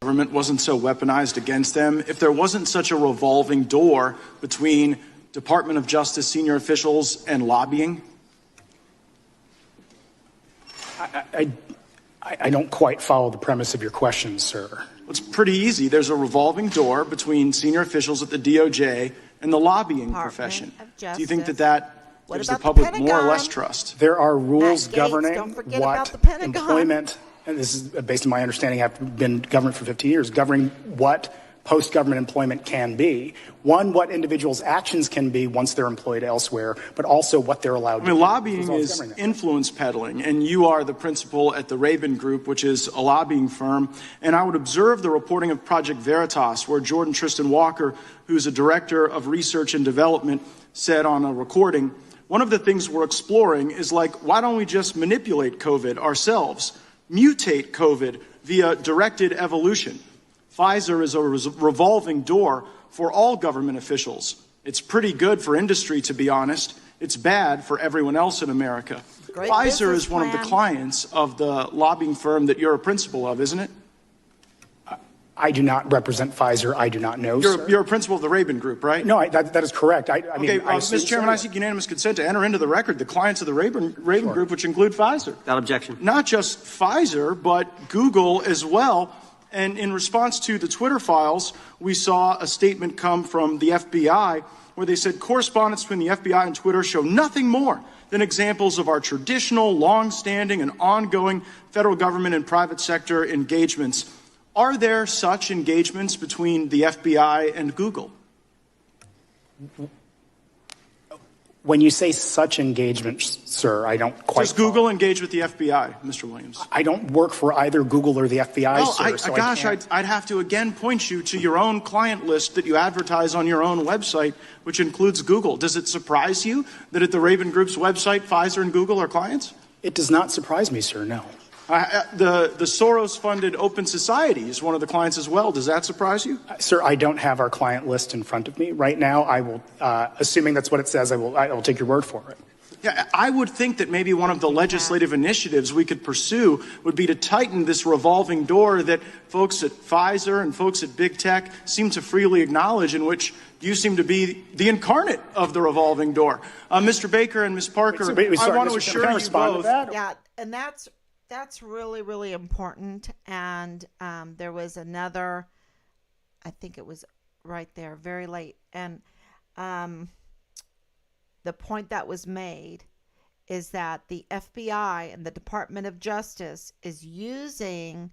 [SPEAKER 13] Government wasn't so weaponized against them, if there wasn't such a revolving door between Department of Justice senior officials and lobbying?
[SPEAKER 14] I don't quite follow the premise of your question, sir.
[SPEAKER 13] It's pretty easy. There's a revolving door between senior officials at the DOJ and the lobbying profession. Do you think that gives the public more or less trust?
[SPEAKER 14] There are rules governing what employment, and this is based on my understanding, I've been government for 15 years, governing what post-government employment can be. One, what individuals' actions can be once they're employed elsewhere, but also what they're allowed to do.
[SPEAKER 13] Lobbying is influence peddling, and you are the principal at the Raven Group, which is a lobbying firm. And I would observe the reporting of Project Veritas, where Jordan Tristan Walker, who's a director of research and development, said on a recording, one of the things we're exploring is why don't we just manipulate COVID ourselves, mutate COVID via directed evolution? Pfizer is a revolving door for all government officials. It's pretty good for industry, to be honest. It's bad for everyone else in America. Pfizer is one of the clients of the lobbying firm that you're a principal of, isn't it?
[SPEAKER 14] I do not represent Pfizer. I do not know, sir.
[SPEAKER 13] You're a principal of the Raven Group, right?
[SPEAKER 14] No, that is correct.
[SPEAKER 13] Mr. Chairman, I seek unanimous consent to enter into the record the clients of the Raven Group, which include Pfizer.
[SPEAKER 3] Without objection.
[SPEAKER 13] Not just Pfizer, but Google as well. And in response to the Twitter files, we saw a statement come from the FBI where they said correspondence between the FBI and Twitter show nothing more than examples of our traditional, long-standing, and ongoing federal government and private sector engagements. Are there such engagements between the FBI and Google?
[SPEAKER 14] When you say such engagements, sir, I don't quite.
[SPEAKER 13] Does Google engage with the FBI, Mr. Williams?
[SPEAKER 14] I don't work for either Google or the FBI, sir.
[SPEAKER 13] I'd have to again point you to your own client list that you advertise on your own website, which includes Google. Does it surprise you that at the Raven Group's website, Pfizer and Google are clients?
[SPEAKER 14] It does not surprise me, sir, no.
[SPEAKER 13] The Soros-funded Open Society is one of the clients as well. Does that surprise you?
[SPEAKER 14] Sir, I don't have our client list in front of me right now. I will, assuming that's what it says, I will take your word for it.
[SPEAKER 13] Yeah, I would think that maybe one of the legislative initiatives we could pursue would be to tighten this revolving door that folks at Pfizer and folks at Big Tech seem to freely acknowledge, in which you seem to be the incarnate of the revolving door. Mr. Baker and Ms. Parker, I want to assure you both.
[SPEAKER 1] Yeah, and that's really, really important. And there was another, I think it was right there, very late. And the point that was made is that the FBI and the Department of Justice is using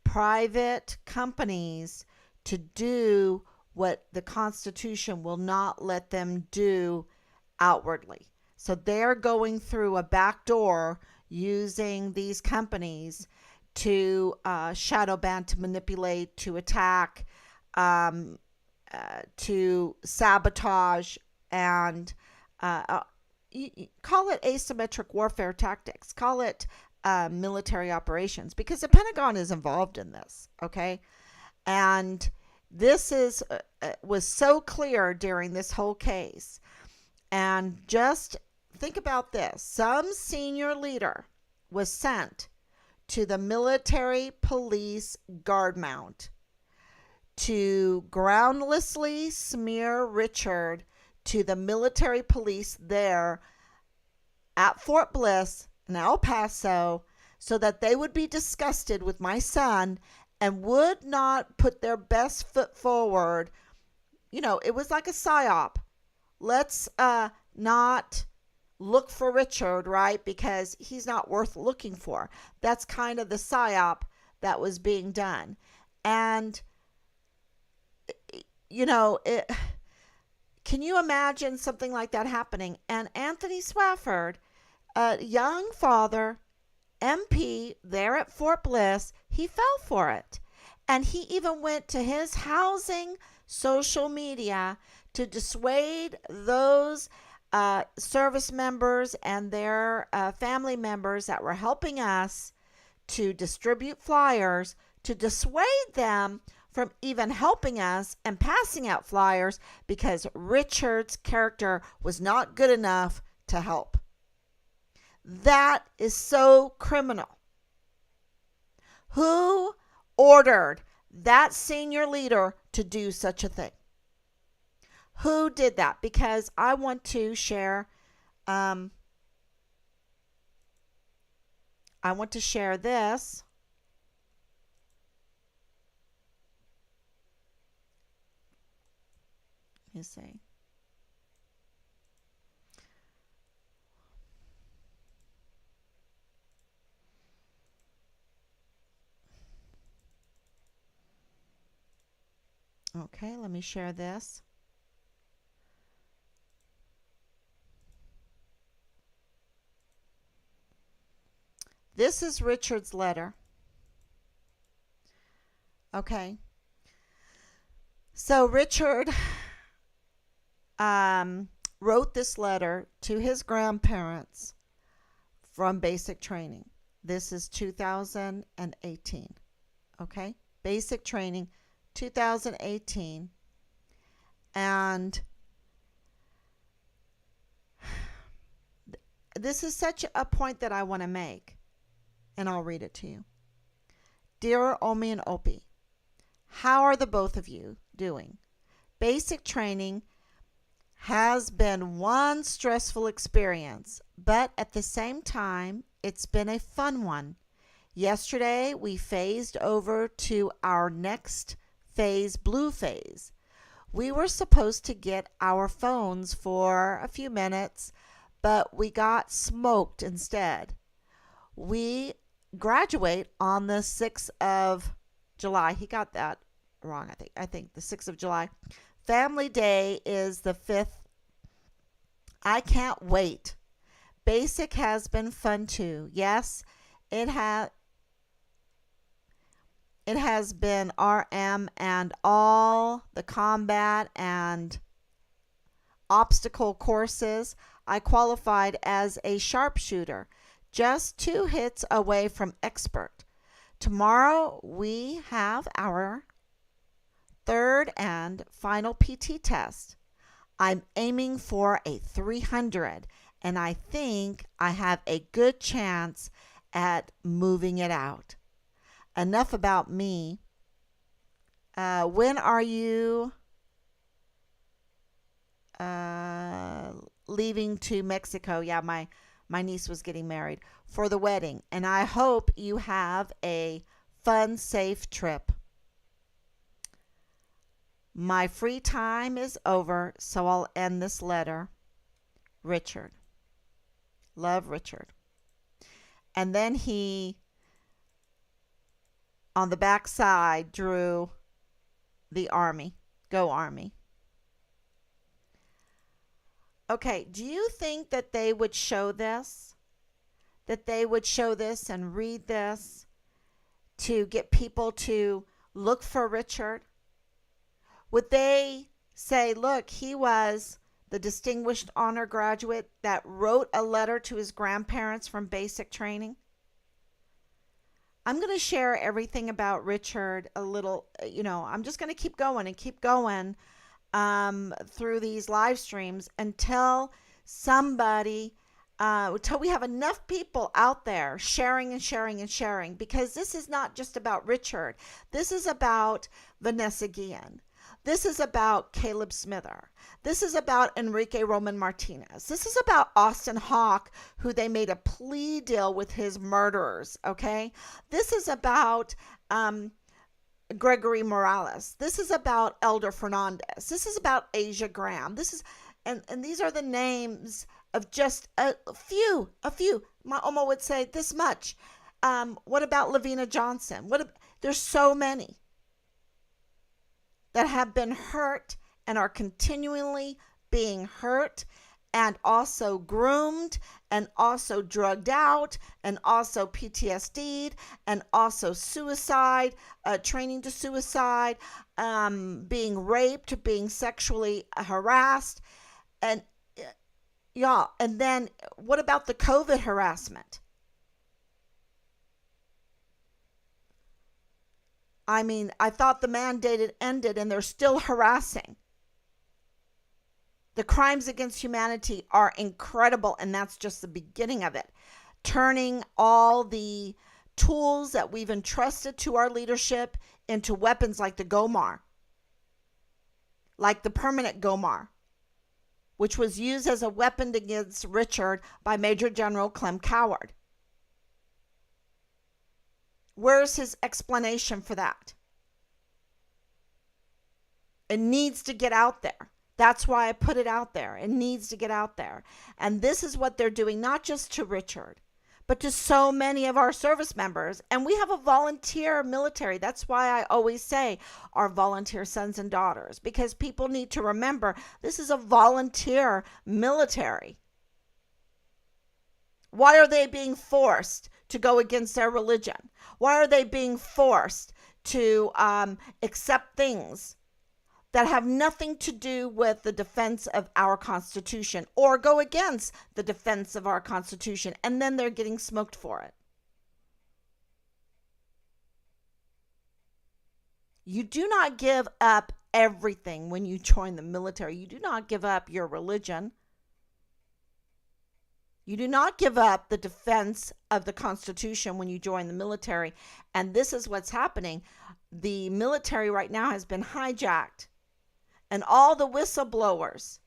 [SPEAKER 1] private companies to do what the Constitution will not let them do outwardly. So they're going through a back door using these companies to shadow ban, to manipulate, to attack, to sabotage, and call it asymmetric warfare tactics, call it military operations, because the Pentagon is involved in this, okay? And this was so clear during this whole case. And just think about this. Some senior leader was sent to the military police guard mount to groundlessly smear Richard to the military police there at Fort Bliss in El Paso so that they would be disgusted with my son and would not put their best foot forward. You know, it was like a psyop. Let's not look for Richard, right? Because he's not worth looking for. That's kind of the psyop that was being done. And, you know, can you imagine something like that happening? And Anthony Swafford, a young father, MP there at Fort Bliss, he fell for it. And he even went to his housing social media to dissuade those service members and their family members that were helping us to distribute flyers, to dissuade them from even helping us and passing out flyers because Richard's character was not good enough to help. That is so criminal. Who ordered that senior leader to do such a thing? Who did that? Because I want to share this. Let me see. Okay, let me share this. This is Richard's letter. Okay. So Richard wrote this letter to his grandparents from basic training. This is 2018. Okay? Basic training, 2018. And this is such a point that I want to make. And I'll read it to you. Dear Omi and Opie, how are the both of you doing? Basic training has been one stressful experience, but at the same time, it's been a fun one. Yesterday, we phased over to our next phase, blue phase. We were supposed to get our phones for a few minutes, but we got smoked instead. We graduate on the 6th of July. He got that wrong, I think the 6th of July. Family Day is the 5th. I can't wait. Basic has been fun too. Yes, it has been RM and all the combat and obstacle courses. I qualified as a sharpshooter, just 2 hits away from expert. Tomorrow we have our 3rd and final PT test. I'm aiming for a 300, and I think I have a good chance at moving it out. Enough about me. When are you leaving to Mexico? Yeah, my niece was getting married for the wedding, and I hope you have a fun, safe trip. My free time is over, so I'll end this letter. Richard. Love, Richard. And then he, on the back side, drew the Army. Go Army. Okay, do you think that they would show this? That they would show this and read this to get people to look for Richard? Would they say, look, he was the distinguished honor graduate that wrote a letter to his grandparents from basic training? I'm going to share everything about Richard a little, I'm just going to keep going and keep going through these live streams until somebody until we have enough people out there sharing and sharing and sharing, because this is not just about Richard. This is about Vanessa Guillen. This is about Caleb Smither. This is about Enrique Roman Martinez. This is about Austin Hawke, who they made a plea deal with his murderers, okay? This is about Gregory Morales. This is about Elder Fernandez. This is about Asia Graham. This is, and these are the names of just a few. My Oma would say this much. What about Lavina Johnson? There's so many that have been hurt and are continually being hurt, and also groomed, and also drugged out, and also PTSD'd, and also suicide, training to suicide, being raped, being sexually harassed, and y'all. And then what about the COVID harassment? I mean, I thought the mandate had ended, and they're still harassing. The crimes against humanity are incredible, and that's just the beginning of it. Turning all the tools that we've entrusted to our leadership into weapons like the GOMAR, like the permanent GOMAR, which was used as a weapon against Richard by Major General Clem Coward. Where's his explanation for that? It needs to get out there. That's why I put it out there. It needs to get out there. And this is what they're doing, not just to Richard, but to so many of our service members. And we have a volunteer military. That's why I always say our volunteer sons and daughters, because people need to remember this is a volunteer military. Why are they being forced to go against their religion? Why are they being forced to accept things that have nothing to do with the defense of our Constitution, or go against the defense of our Constitution, and then they're getting smoked for it? You do not give up everything when you join the military. You do not give up your religion. You do not give up the defense of the Constitution when you join the military. And this is what's happening. The military right now has been hijacked. And all the whistleblowers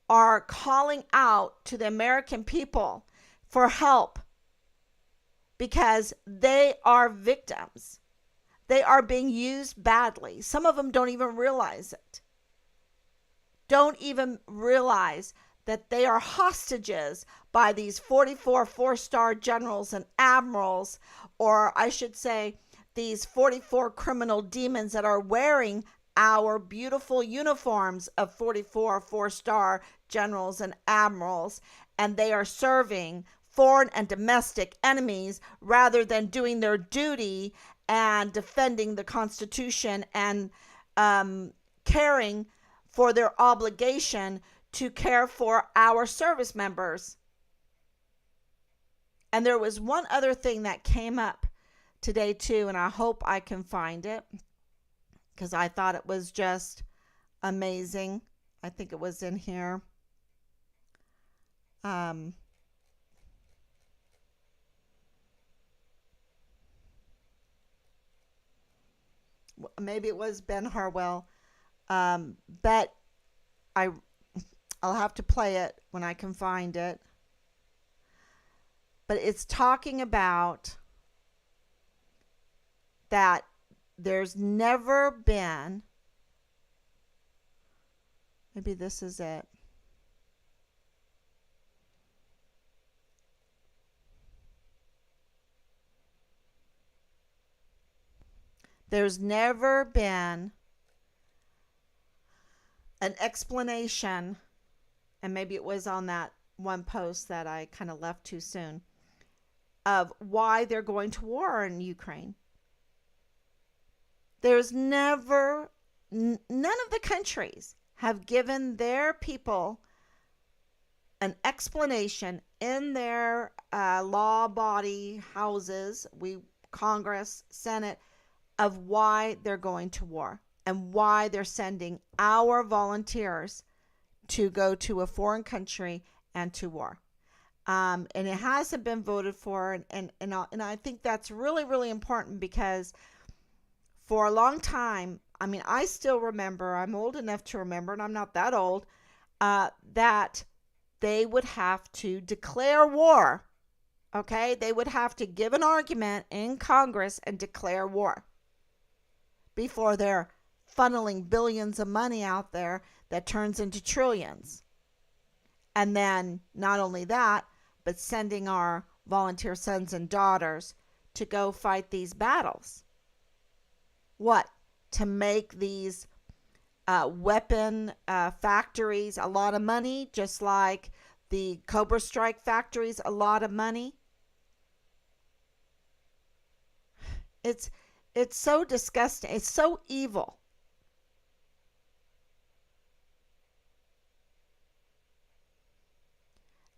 [SPEAKER 1] are calling out to the American people for help, because they are victims. They are being used badly. Some of them don't even realize it. Don't even realize that they are hostages by these 44 four-star generals and admirals, or I should say these 44 criminal demons that are wearing our beautiful uniforms of 44 four-star generals and admirals, and they are serving foreign and domestic enemies rather than doing their duty and defending the Constitution and caring for their obligation to care for our service members. And there was one other thing that came up today too, and I hope I can find it, because I thought it was just amazing. I think it was in here. Maybe it was Ben Harwell, but I'll have to play it when I can find it. But it's talking about that there's never been, maybe this is it. There's never been an explanation, and maybe it was on that one post that I kind of left too soon, of why they're going to war in Ukraine. There's never, none of the countries have given their people an explanation in their law body houses, Congress, Senate, of why they're going to war and why they're sending our volunteers to go to a foreign country and to war. And it hasn't been voted for. And I think that's really, really important because for a long time, I mean, I still remember, I'm old enough to remember, and I'm not that old, that they would have to declare war. Okay? They would have to give an argument in Congress and declare war before they're funneling billions of money out there that turns into trillions. And then not only that, but sending our volunteer sons and daughters to go fight these battles. What? To make these weapon factories a lot of money, just like the Cobra Strike factories a lot of money. It's so disgusting. It's so evil.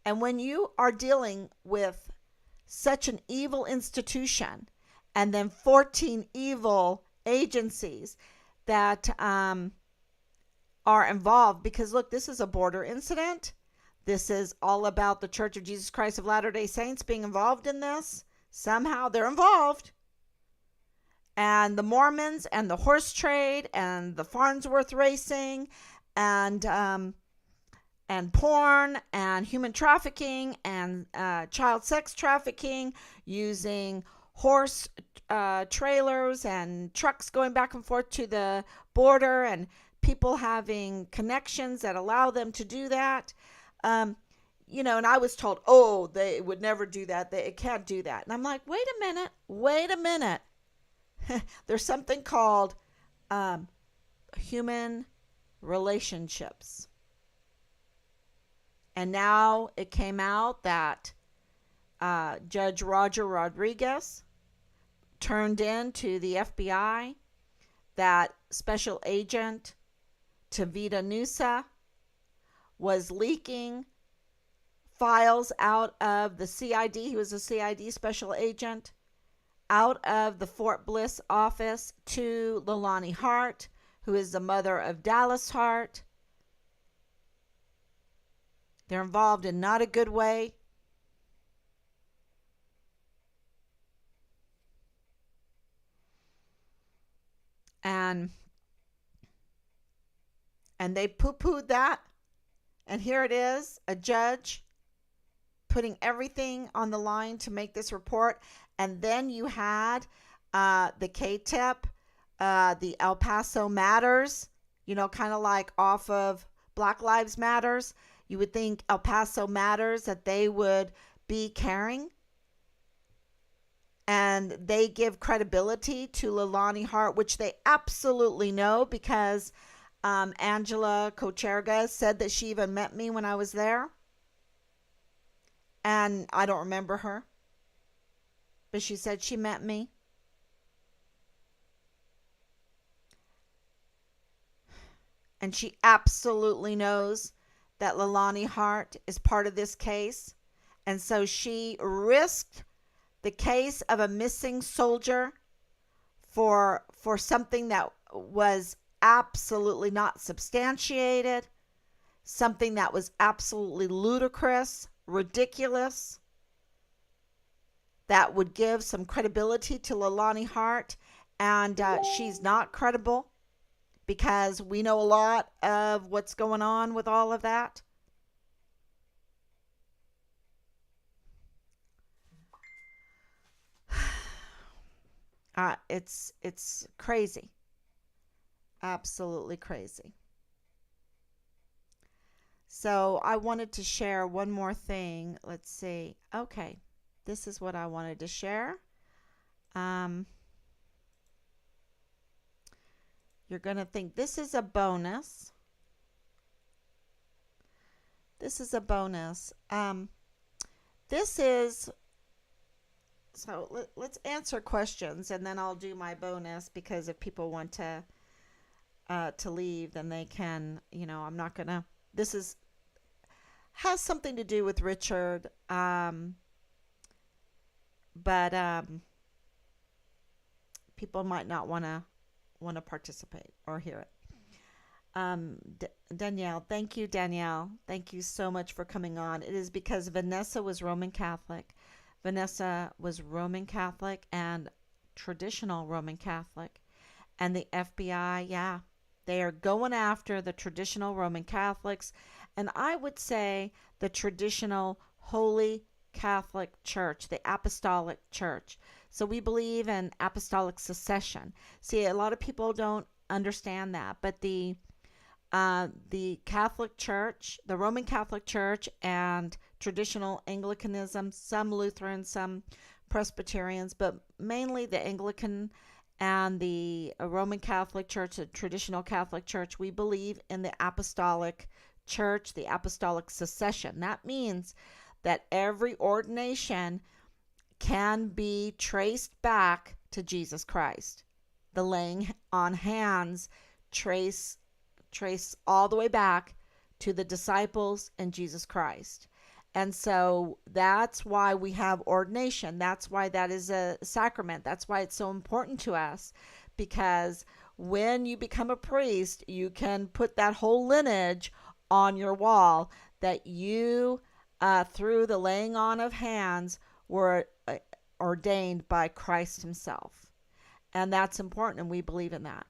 [SPEAKER 1] And when you are dealing with such an evil institution and then 14 evil agencies that are involved, because look, this is a border incident. This is all about the Church of Jesus Christ of Latter-day Saints being involved in this. Somehow they're involved. And the Mormons and the horse trade and the Farnsworth racing and porn and human trafficking and child sex trafficking using horse trailers and trucks going back and forth to the border and people having connections that allow them to do that. And I was told, oh, they would never do that. They can't do that. And I'm like, wait a minute. There's something called human relationships. And now it came out that Judge Roger Rodriguez turned in to the FBI that Special Agent Tavita Nusa was leaking files out of the CID. He was a CID special agent out of the Fort Bliss office to Leilani Hart, who is the mother of Dallas Hart. They're involved in not a good way. And they poo-pooed that. And here it is, a judge putting everything on the line to make this report. And then you had the KTEP, the El Paso Matters, kind of like off of Black Lives Matters. You would think El Paso Matters, that they would be caring. And they give credibility to Leilani Hart, which they absolutely know because Angela Kocherga said that she even met me when I was there. And I don't remember her. But she said she met me. And she absolutely knows that Leilani Hart is part of this case. And so she risked the case of a missing soldier for something that was absolutely not substantiated, something that was absolutely ludicrous, ridiculous, that would give some credibility to Leilani Hart. And she's not credible because we know a lot of what's going on with all of that. It's crazy. Absolutely crazy. So I wanted to share one more thing. Let's see. Okay. This is what I wanted to share. You're going to think this is a bonus. This is a bonus. This is... So let's answer questions, and then I'll do my bonus, because if people want to leave, then they can. I'm not gonna. This has something to do with Richard, but people might not want to participate or hear it. Danielle, thank you, Danielle. Thank you so much for coming on. It is because Vanessa was Roman Catholic. Vanessa was Roman Catholic and traditional Roman Catholic. And the FBI, yeah, they are going after the traditional Roman Catholics. And I would say the traditional Holy Catholic Church, the Apostolic Church. So we believe in apostolic succession. See, a lot of people don't understand that, but the Catholic Church, the Roman Catholic Church, and traditional Anglicanism, some Lutherans, some Presbyterians, but mainly the Anglican and the Roman Catholic Church, the traditional Catholic Church, we believe in the Apostolic Church, the Apostolic succession. That means that every ordination can be traced back to Jesus Christ. The laying on hands trace all the way back to the disciples and Jesus Christ. And so that's why we have ordination. That's why that is a sacrament. That's why it's so important to us, because when you become a priest, you can put that whole lineage on your wall that you, through the laying on of hands, were ordained by Christ himself. And that's important, and we believe in that.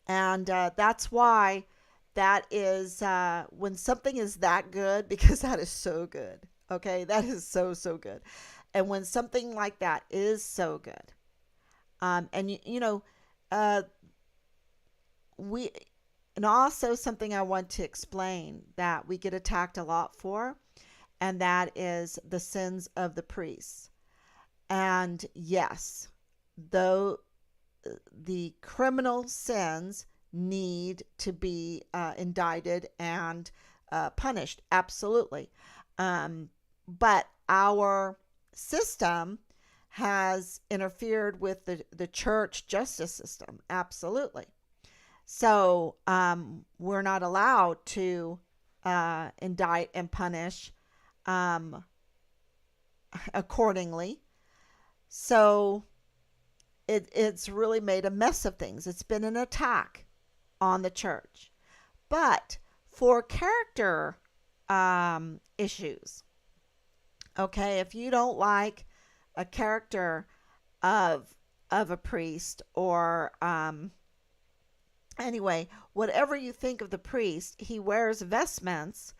[SPEAKER 1] That's why that is, when something is that good, because that is so good, okay? That is so, so good. And when something like that is so good, and also something I want to explain that we get attacked a lot for, and that is the sins of the priests. And yes, though the criminal sins need to be indicted and punished, absolutely. But our system has interfered with the church justice system, absolutely. So we're not allowed to indict and punish accordingly. So it's really made a mess of things. It's been an attack on the church. But for character issues, okay, if you don't like a character of a priest, or anyway, whatever you think of the priest, he wears vestments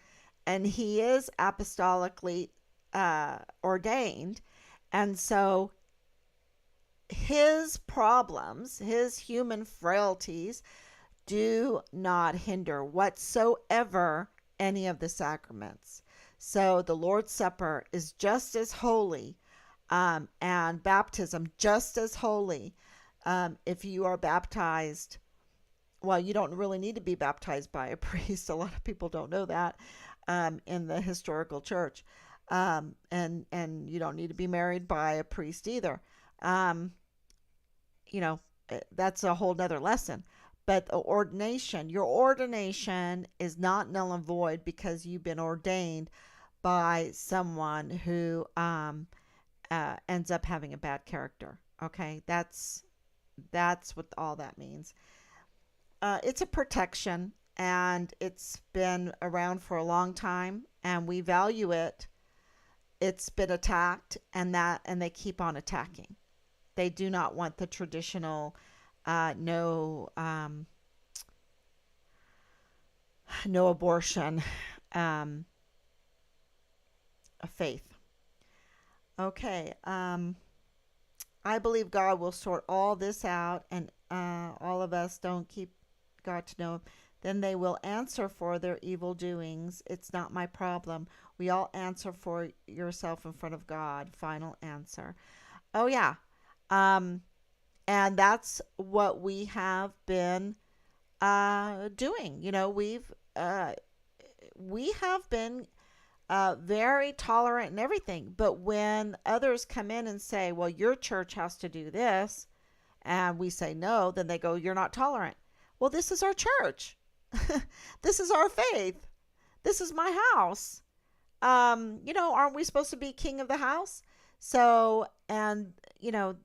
[SPEAKER 1] and he is apostolically ordained. And so his problems, his human frailties, do not hinder whatsoever any of the sacraments. So the Lord's Supper is just as holy, and baptism just as holy. If you are baptized, well, you don't really need to be baptized by a priest. A lot of people don't know that in the historical church. And you don't need to be married by a priest either. That's a whole nother lesson. But the ordination, your ordination is not null and void because you've been ordained by someone who ends up having a bad character. Okay, that's what all that means. It's a protection, and it's been around for a long time, and we value it. It's been attacked, and they keep on attacking. They do not want the traditional no abortion faith. Okay, I believe God will sort all this out, and all of us don't keep God to know. Then they will answer for their evil doings. It's not my problem. We all answer for yourself in front of God. Final answer. Oh yeah. And that's what we have been doing. We have been very tolerant and everything. But when others come in and say, well, your church has to do this, and we say no, then they go, you're not tolerant. Well, this is our church. This is our faith. This is my house. Aren't we supposed to be king of the house? So, and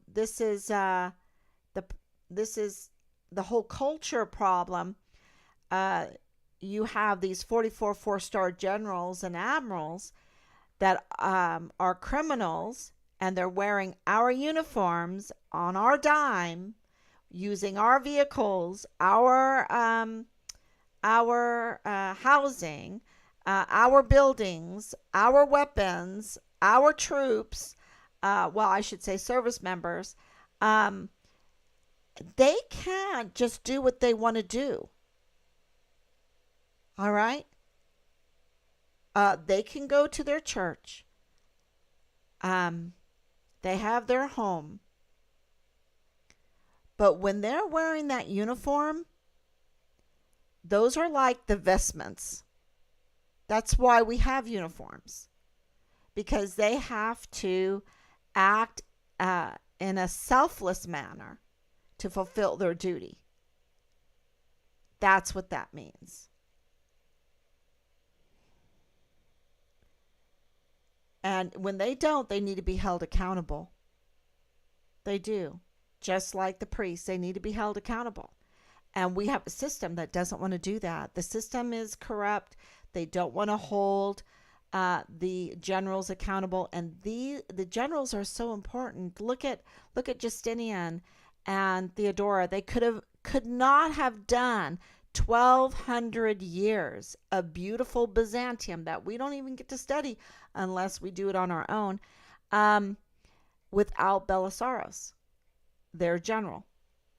[SPEAKER 1] this is the whole culture problem. You have these 44 four-star generals and admirals that are criminals, and they're wearing our uniforms on our dime, using our vehicles, our housing, our buildings, our weapons, our troops. Well, I should say service members. They can't just do what they want to do. All right? They can go to their church. They have their home. But when they're wearing that uniform, those are like the vestments. That's why we have uniforms. Because they have to act in a selfless manner to fulfill their duty. That's what that means. And when they don't, they need to be held accountable. They do. Just like the priests, they need to be held accountable. And we have a system that doesn't want to do that. The system is corrupt. They don't want to hold the generals accountable. And the generals are so important. Look at Justinian and Theodora. They could not have done 1,200 years of beautiful Byzantium that we don't even get to study unless we do it on our own, without Belisarius, their general,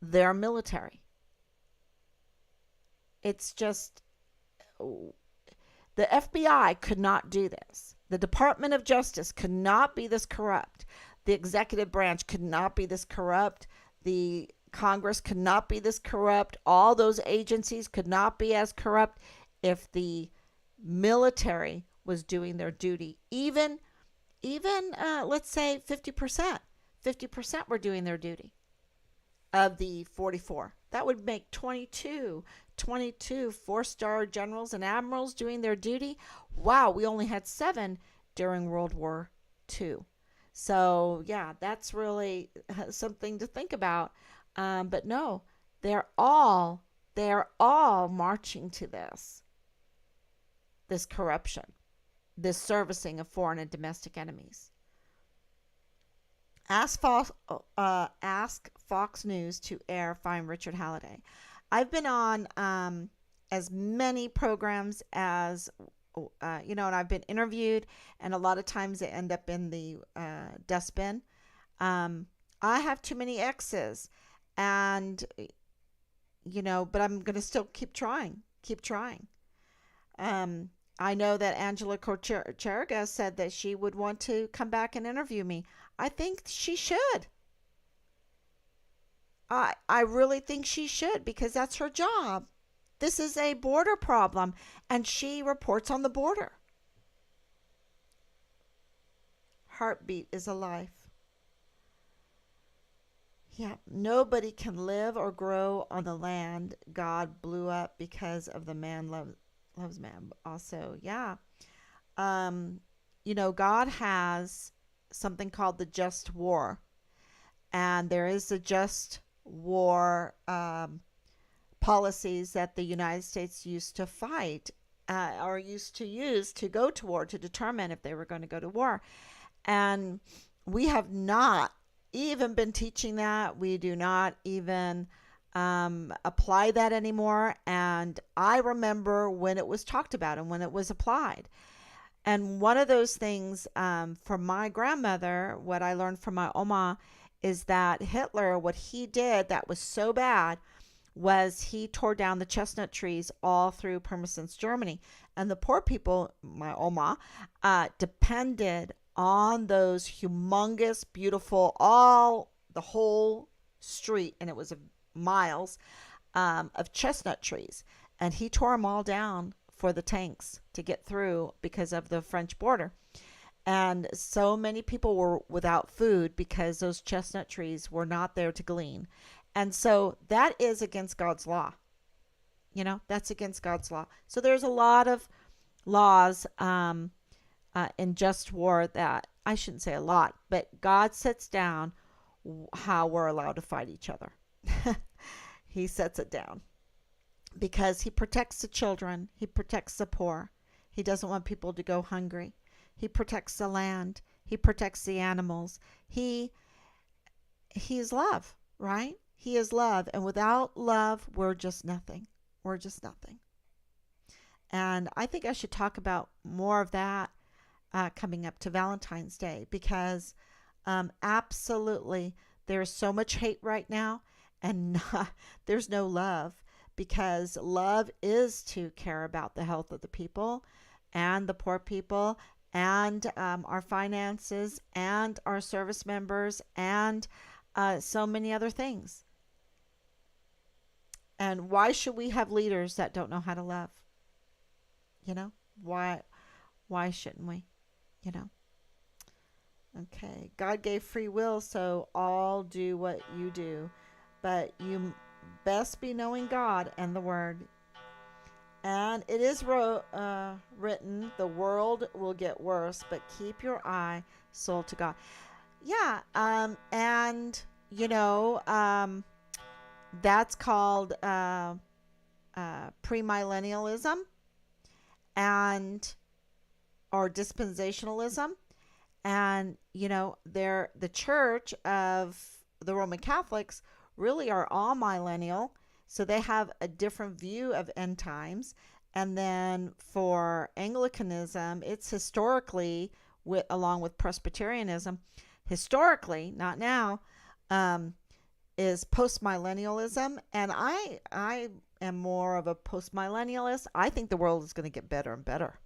[SPEAKER 1] their military. It's just, the FBI could not do this. The Department of Justice could not be this corrupt. The executive branch could not be this corrupt. The Congress could not be this corrupt. All those agencies could not be as corrupt if the military was doing their duty. Even let's say 50%. 50% were doing their duty of the 44. That would make 22 four-star generals and admirals doing their duty. Wow, we only had 7 during World War II. So, yeah, that's really something to think about. But no, they're all marching to this corruption, this servicing of foreign and domestic enemies. Ask Fox News to air Find Richard Halliday. I've been on as many programs as, and I've been interviewed, and a lot of times they end up in the dustbin. I have too many exes, and, but I'm going to still keep trying. I know that Angela Corcheriga said that she would want to come back and interview me. I think she should. I really think she should, because that's her job. This is a border problem, and she reports on the border. Heartbeat is a life. Yeah, nobody can live or grow on the land God blew up because of the man loves man. Also, yeah. God has something called the just war. And there is a just war policies that the United States used to fight or used to use to go to war, to determine if they were going to go to war. And we have not even been teaching that. We do not even apply that anymore. And I remember when it was talked about and when it was applied. And one of those things from my grandmother, what I learned from my Oma, is that Hitler, what he did that was so bad was he tore down the chestnut trees all through Pirmasens, Germany. And the poor people, my Oma, depended on those humongous, beautiful, the whole street, and it was miles of chestnut trees. And he tore them all down for the tanks to get through because of the French border. And so many people were without food because those chestnut trees were not there to glean. And so that is against God's law. That's against God's law. So there's a lot of laws in just war that, I shouldn't say a lot, but God sets down how we're allowed to fight each other. he sets it down because he protects the children. He protects the poor. He doesn't want people to go hungry. He protects the land. He protects the animals. He is love, right? He is love. And without love, we're just nothing. We're just nothing. And I think I should talk about more of that coming up to Valentine's Day, because absolutely there's so much hate right now, and there's no love, because love is to care about the health of the people and the poor people and our finances and our service members and so many other things. And why should we have leaders that don't know how to love? You know, why shouldn't we? You know. Okay, God gave free will, so all do what you do, but you best be knowing God and the Word. And it is written, the world will get worse, but keep your eye soul to God. Yeah, and you know, that's called premillennialism and or dispensationalism. And you know, the Church of the Roman Catholics really are all millennial, so they have a different view of end times. And then for Anglicanism, it's historically, along with Presbyterianism, historically, not now, is postmillennialism. And I am more of a postmillennialist. I think the world is going to get better and better.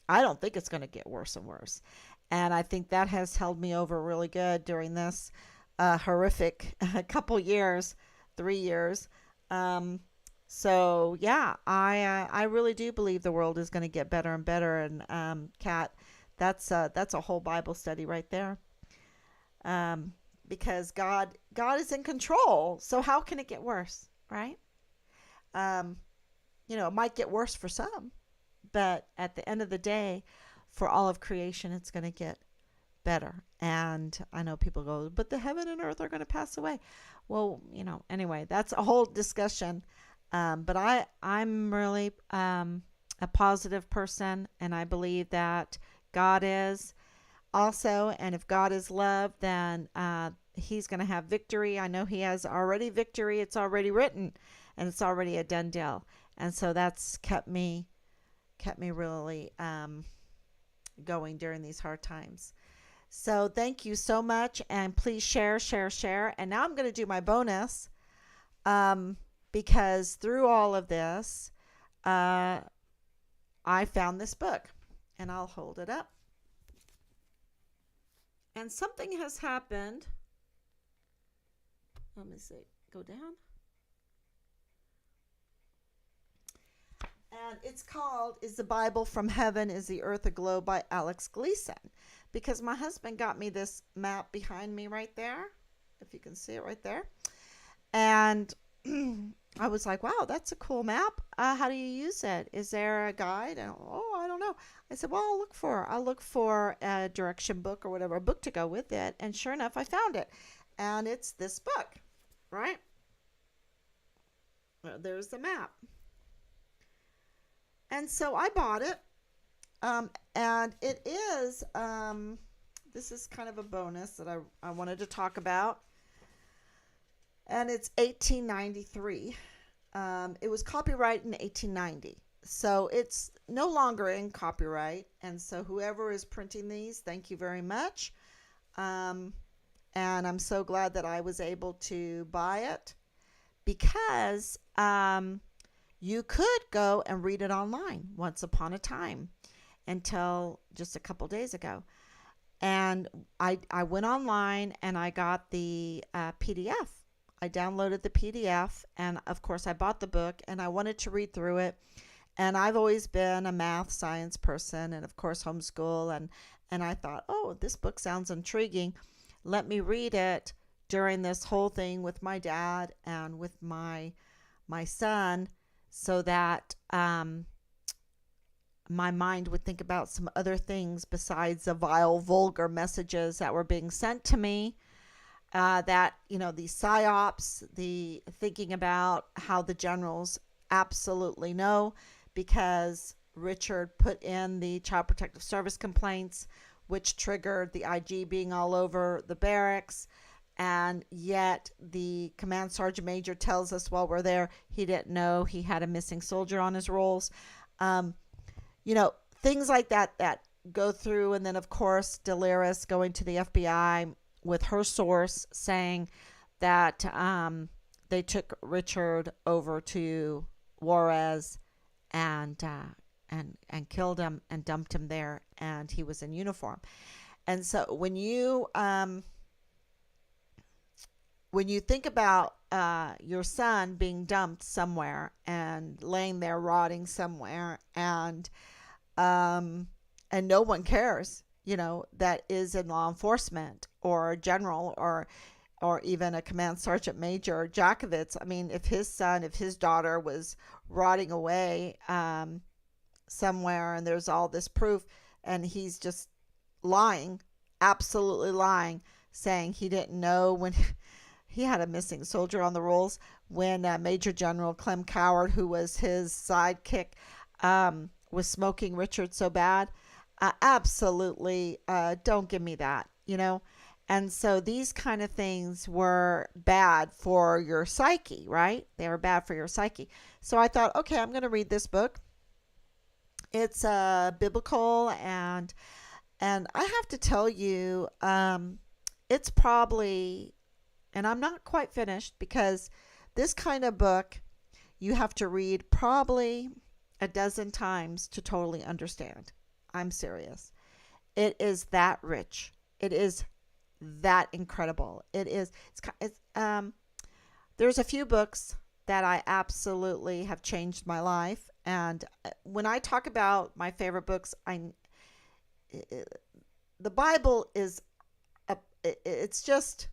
[SPEAKER 1] I don't think it's going to get worse and worse. And I think that has held me over really good during this horrific couple years, 3 years. So yeah, I really do believe the world is going to get better and better. And Kat, that's a whole Bible study right there. Because God is in control. So how can it get worse, right? You know, it might get worse for some, but at the end of the day, for all of creation, it's going to get better. And I know people go, but the heaven and earth are going to pass away. Well, you know, anyway, that's a whole discussion. But I'm really a positive person, and I believe that God is also. And if God is love, then he's going to have victory. I know he has already victory. It's already written, and it's already a done deal. And so that's kept me really going during these hard times. So thank you so much, and please share. And now I'm going to do my bonus, because through all of this, I found this book, and I'll hold it up. And something has happened. Let me see. Go down. And it's called Is the Bible from Heaven? Is the Earth Aglow by Alex Gleason. Because my husband got me this map behind me right there. If you can see it right there. And I was like, wow, that's a cool map. How do you use it? Is there a guide? And, I don't know. I said, well, I'll look for a direction book or whatever, a book to go with it. And sure enough, I found it. And it's this book, right? There's the map. And so I bought it. And it is, this is kind of a bonus that I wanted to talk about. And it's 1893. It was copyrighted in 1890. So it's no longer in copyright. And so whoever is printing these, thank you very much. And I'm so glad that I was able to buy it, because you could go and read it online once upon a time until just a couple days ago. And I went online and I got the PDF. I downloaded the PDF, and of course I bought the book, and I wanted to read through it. And I've always been a math science person, and of course homeschool, and I thought, oh, this book sounds intriguing. Let me read it during this whole thing with my dad and with my son, so that my mind would think about some other things besides the vile, vulgar messages that were being sent to me. that, the psyops, the thinking about how the generals absolutely know, because Richard put in the Child Protective Service complaints, which triggered the IG being all over the barracks. And yet the command sergeant major tells us while we're there, he didn't know he had a missing soldier on his rolls. Things like that go through. And then, of course, Dolores going to the FBI with her source saying that they took Richard over to Juarez and killed him and dumped him there, and he was in uniform. And so when you think about your son being dumped somewhere and laying there rotting somewhere, and no one cares, that is in law enforcement or a general or even a command sergeant major, Jakovitz. I mean, if his daughter was rotting away somewhere, and there's all this proof, and he's just lying, absolutely lying, saying he didn't know when he had a missing soldier on the rolls, when Major General Clem Coward, who was his sidekick, was smoking Richard so bad. Absolutely, don't give me that, And so these kind of things were bad for your psyche, right? They were bad for your psyche. So I thought, okay, I'm going to read this book. It's biblical, and I have to tell you, it's probably, and I'm not quite finished, because this kind of book you have to read probably a dozen times to totally understand. I'm serious. It is that rich. It is that incredible. It's there's a few books that I absolutely have changed my life. And when I talk about my favorite books, the Bible is it's just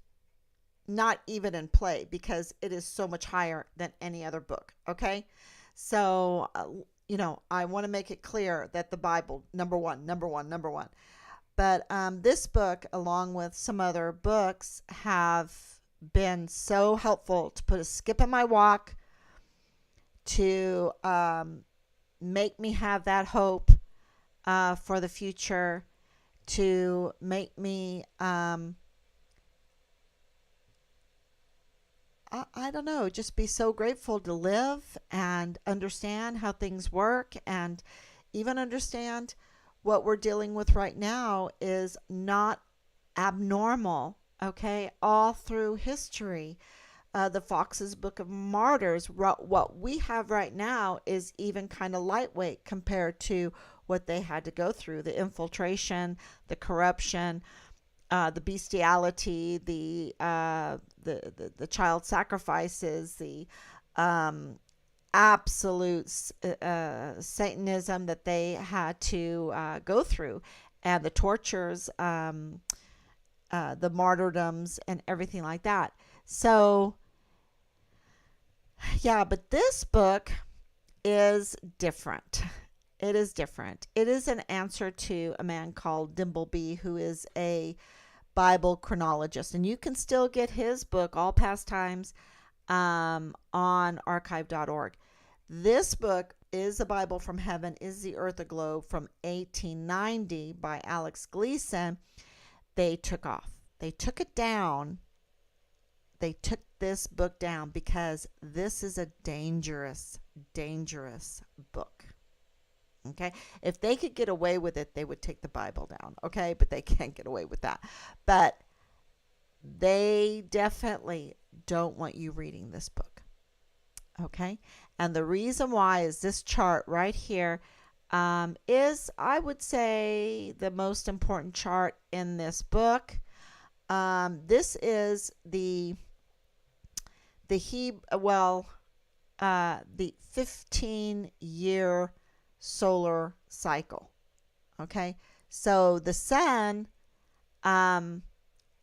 [SPEAKER 1] not even in play, because it is so much higher than any other book. Okay. So, I want to make it clear that the Bible, number one. But this book, along with some other books, have been so helpful to put a skip in my walk, to make me have that hope for the future, to make me, I don't know, just be so grateful to live and understand how things work, and even understand what we're dealing with right now is not abnormal, okay? All through history, the Fox's Book of Martyrs, what we have right now is even kind of lightweight compared to what they had to go through, the infiltration, the corruption, the bestiality, the child sacrifices, the absolute Satanism that they had to go through, and the tortures, the martyrdoms, and everything like that. So, yeah, but this book is different. It is different. It is an answer to a man called Dimbleby, who is a Bible chronologist, and you can still get his book, All Past Times, on archive.org. This book is a Bible from Heaven, Is the Earth a Globe, from 1890 by Alex Gleason. They took off. They took it down. They took this book down because this is a dangerous, dangerous book. Okay, if they could get away with it, they would take the Bible down. Okay, but they can't get away with that. But they definitely don't want you reading this book. Okay, and the reason why is this chart right here is, I would say, the most important chart in this book. This is the 15-year solar cycle. Okay, so the sun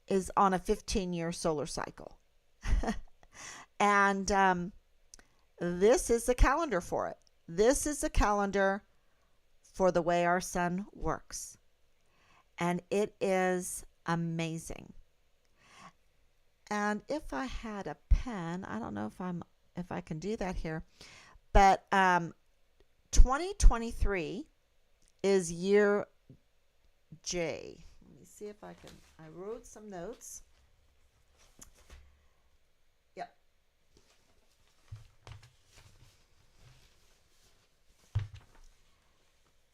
[SPEAKER 1] is on a 15-year solar cycle. And this is the calendar for it. This is the calendar for the way our sun works. And it is amazing. And if I had a pen, I don't know if I can do that here, but 2023 is year J. Let me see if I can. I wrote some notes. Yep.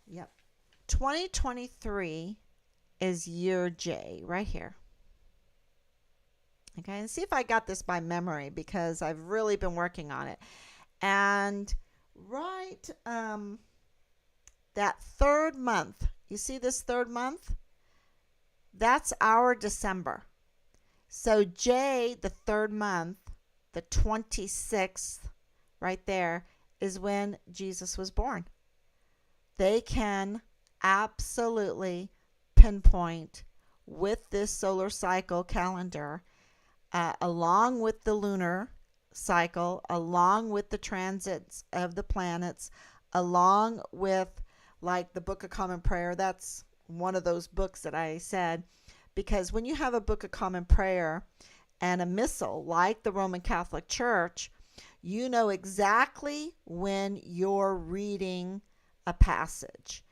[SPEAKER 1] Yep. 2023 is year J right here. Okay, and see if I got this by memory because I've really been working on it. And right, that third month, you see this third month? That's our December. So J, the third month, the 26th, right there, is when Jesus was born. They can absolutely pinpoint with this solar cycle calendar, along with the lunar cycle, along with the transits of the planets, along with like the Book of Common Prayer. That's one of those books that I said, because when you have a Book of Common Prayer and a missal like the Roman Catholic Church, you know exactly when you're reading a passage.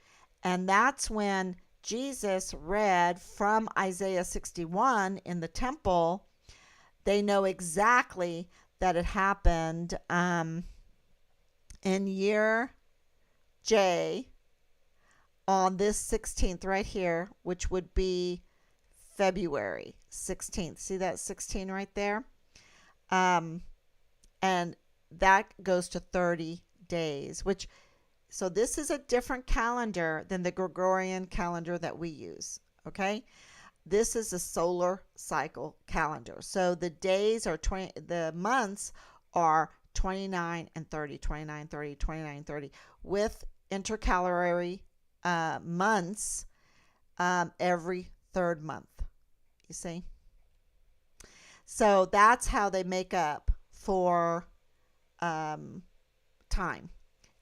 [SPEAKER 1] And that's when Jesus read from Isaiah 61 in the temple. They know exactly that it happened in year J on this 16th right here, which would be February 16th. See that 16 right there? And that goes to 30 days, which, so this is a different calendar than the Gregorian calendar that we use, okay? This is a solar cycle calendar. So the days are the months are 29 and 30, 29, 30, 29, 30, with intercalary months every third month. You see? So that's how they make up for time,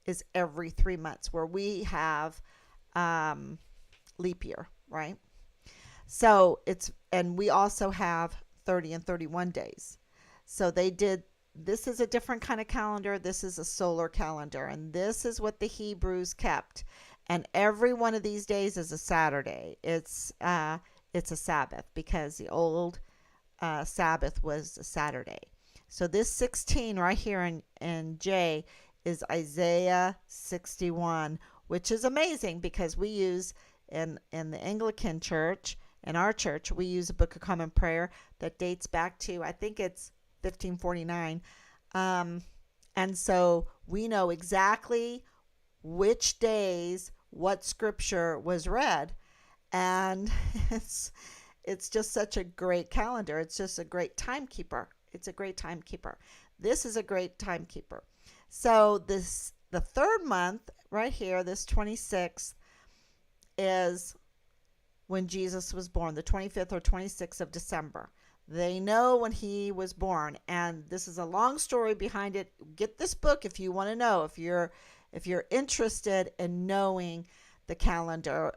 [SPEAKER 1] is every 3 months, where we have leap year, right? So and we also have 30 and 31 days. So this is a different kind of calendar. This is a solar calendar, and this is what the Hebrews kept. And every one of these days is a Saturday. It's a Sabbath, because the old Sabbath was a Saturday. So this 16 right here in J is Isaiah 61, which is amazing, because we use in the Anglican Church, in our church, we use a Book of Common Prayer that dates back to, I think it's 1549. And so we know exactly which days what scripture was read. And it's just such a great calendar. It's just a great timekeeper. It's a great timekeeper. This is a great timekeeper. So the third month right here, this 26th, is when Jesus was born, the 25th or 26th of December. They know when he was born, and this is a long story behind it. Get this book if you want to know, if you're interested in knowing the calendar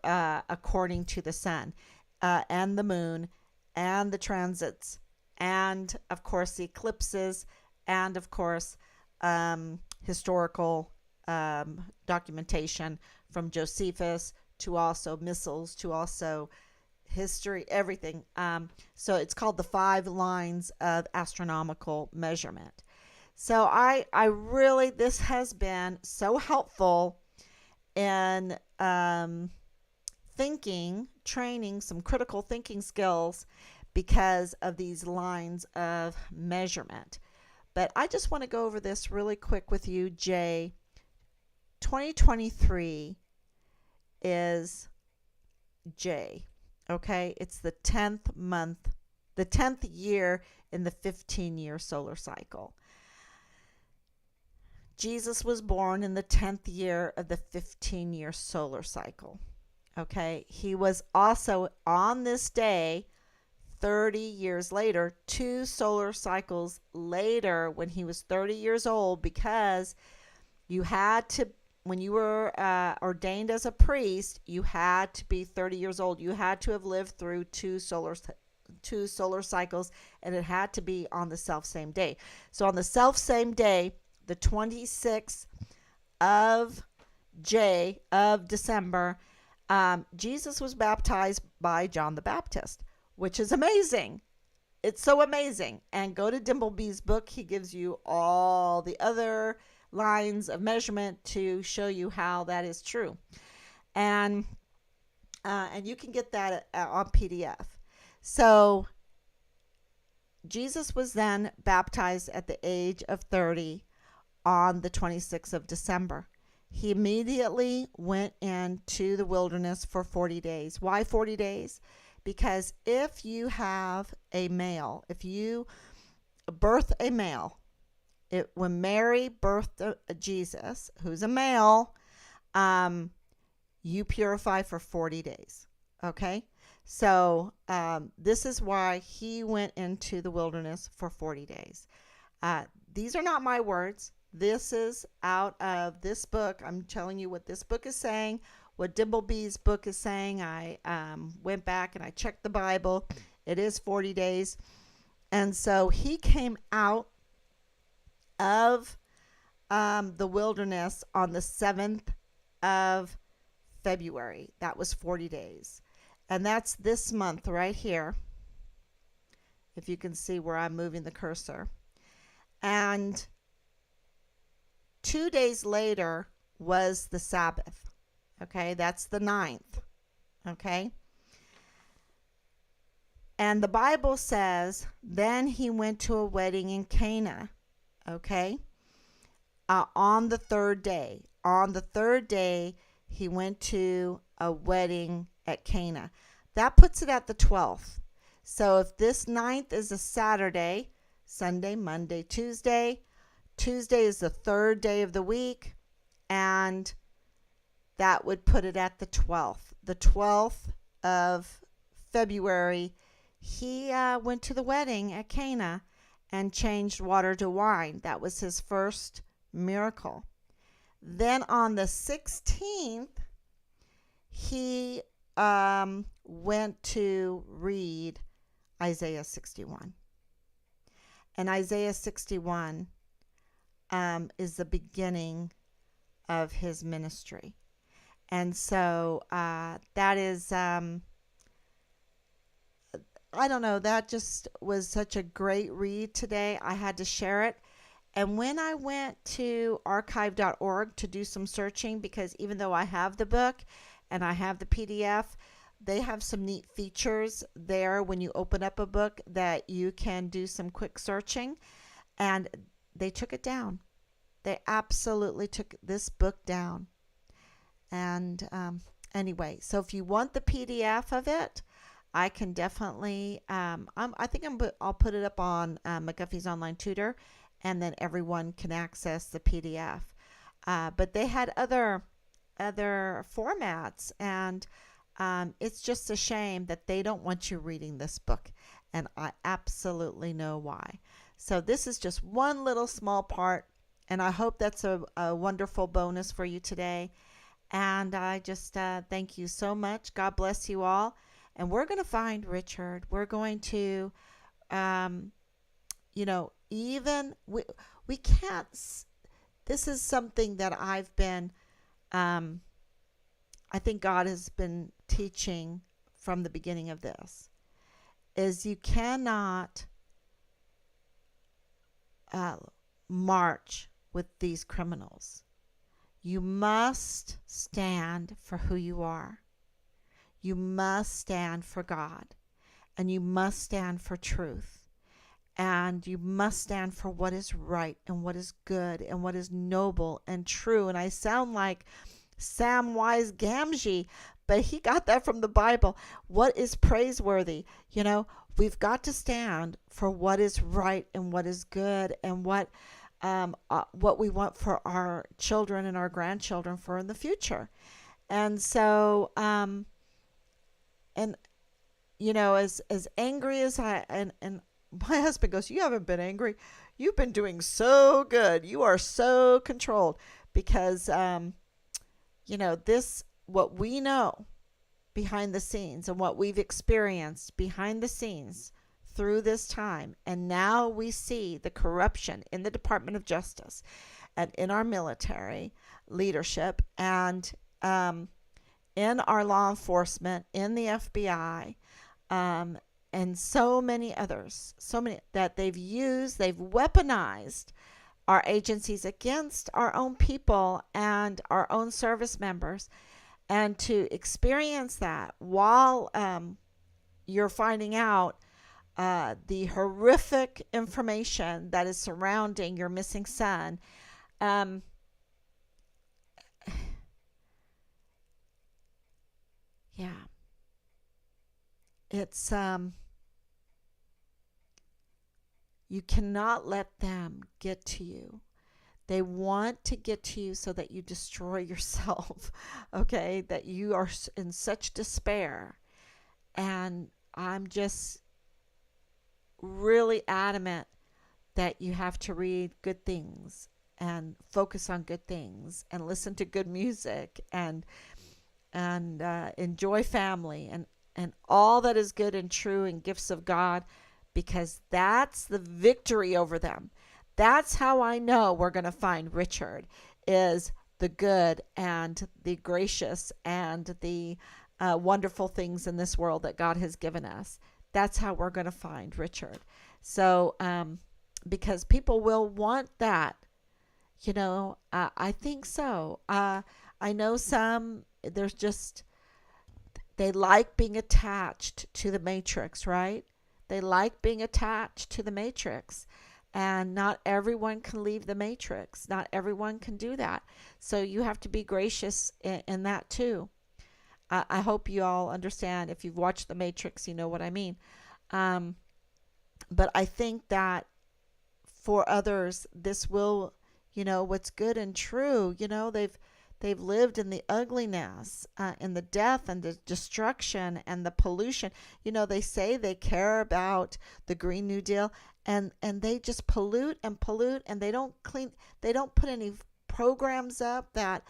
[SPEAKER 1] according to the sun and the moon and the transits, and of course the eclipses, and of course historical documentation from Josephus, to also missals, to also history, everything. So it's called the 5 lines of astronomical measurement. So I really, this has been so helpful in training some critical thinking skills because of these lines of measurement. But I just want to go over this really quick with you, Jay. 2023 is J, okay? It's the 10th month, the 10th year in the 15-year solar cycle. Jesus was born in the 10th year of the 15-year solar cycle, okay? He was also on this day 30 years later, 2 solar cycles later, when he was 30 years old, because you had to, when you were ordained as a priest, you had to be 30 years old. You had to have lived through 2 solar two solar cycles, and it had to be on the self-same day. So on the self-same day, the 26th of December, Jesus was baptized by John the Baptist, which is amazing. It's so amazing. And go to Dimbleby's book. He gives you all the other lines of measurement to show you how that is true. And you can get that on PDF. So Jesus was then baptized at the age of 30 on the 26th of December. He immediately went into the wilderness for 40 days. Why 40 days? Because if you have a male, if you birth a male, when Mary birthed Jesus, who's a male, you purify for 40 days. Okay? So this is why he went into the wilderness for 40 days. These are not my words. This is out of this book. I'm telling you what this book is saying, what Dimbleby's book is saying. I went back and I checked the Bible. It is 40 days. And so he came out of the wilderness on the 7th of February. That was 40 days. And that's this month right here, if you can see where I'm moving the cursor. And 2 days later was the Sabbath. Okay, that's the 9th. Okay. And the Bible says, then he went to a wedding in Cana. Okay. On the third day. On the third day, he went to a wedding at Cana. That puts it at the 12th. So if this 9th is a Saturday, Sunday, Monday, Tuesday. Tuesday is the third day of the week, and that would put it at the 12th. The 12th of February, he went to the wedding at Cana and changed water to wine. That was his first miracle. Then on the 16th, he went to read Isaiah 61. And Isaiah 61 is the beginning of his ministry. And so that is, I don't know, that just was such a great read today. I had to share it. And when I went to archive.org to do some searching, because even though I have the book and I have the PDF, they have some neat features there when you open up a book that you can do some quick searching. And they took it down. They absolutely took this book down. And anyway, so if you want the PDF of it, I can definitely, I think I'll put it up on McGuffey's Online Tutor, and then everyone can access the PDF. But they had other formats, and it's just a shame that they don't want you reading this book, and I absolutely know why. So this is just one little small part, and I hope that's a wonderful bonus for you today. And I just thank you so much. God bless you all. And we're going to find Richard. We're going to, even we can't. This is something that I've been, I think God has been teaching from the beginning of this, is you cannot march with these criminals. You must stand for who you are. You must stand for God, and you must stand for truth, and you must stand for what is right and what is good and what is noble and true. And I sound like Samwise Gamgee, but he got that from the Bible. What is praiseworthy? We've got to stand for what is right and what is good and what we want for our children and our grandchildren for in the future. And so, as angry as and my husband goes, you haven't been angry. You've been doing so good. You are so controlled because, this, what we know behind the scenes and what we've experienced behind the scenes through this time. And now we see the corruption in the Department of Justice and in our military leadership and in our law enforcement, in the FBI, and so many others, so many that they've weaponized our agencies against our own people and our own service members. And to experience that while you're finding out the horrific information that is surrounding your missing son, yeah, it's you cannot let them get to you. They want to get to you so that you destroy yourself, okay? That you are in such despair. And I'm just really adamant that you have to read good things and focus on good things and listen to good music and enjoy family and all that is good and true and gifts of God, because that's the victory over them. That's how I know we're going to find Richard, is the good and the gracious and the wonderful things in this world that God has given us. That's how we're going to find Richard. So, because people will want that, you know, I think so. I know some, they like being attached to the matrix, right? They like being attached to the matrix. And not everyone can leave the matrix. Not everyone can do that. So you have to be gracious in that too. I hope you all understand. If you've watched The Matrix, you know what I mean. But I think that for others, this will, you know, what's good and true. You know, they've lived in the ugliness, in the death and the destruction and the pollution. You know, they say they care about the Green New Deal, and they just pollute, and they don't clean. They don't put any programs up that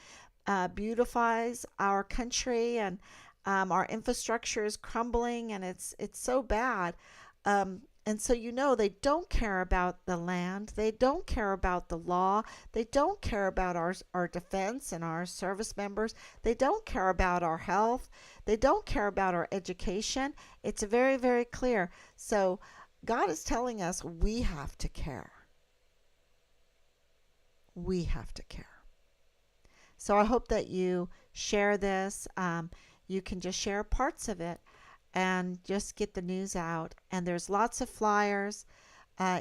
[SPEAKER 1] beautifies our country, and our infrastructure is crumbling, and it's so bad. And so, you know, they don't care about the land. They don't care about the law. They don't care about our defense and our service members. They don't care about our health. They don't care about our education. It's very, very clear. So God is telling us we have to care. We have to care. So I hope that you share this. You can just share parts of it and just get the news out. And there's lots of flyers,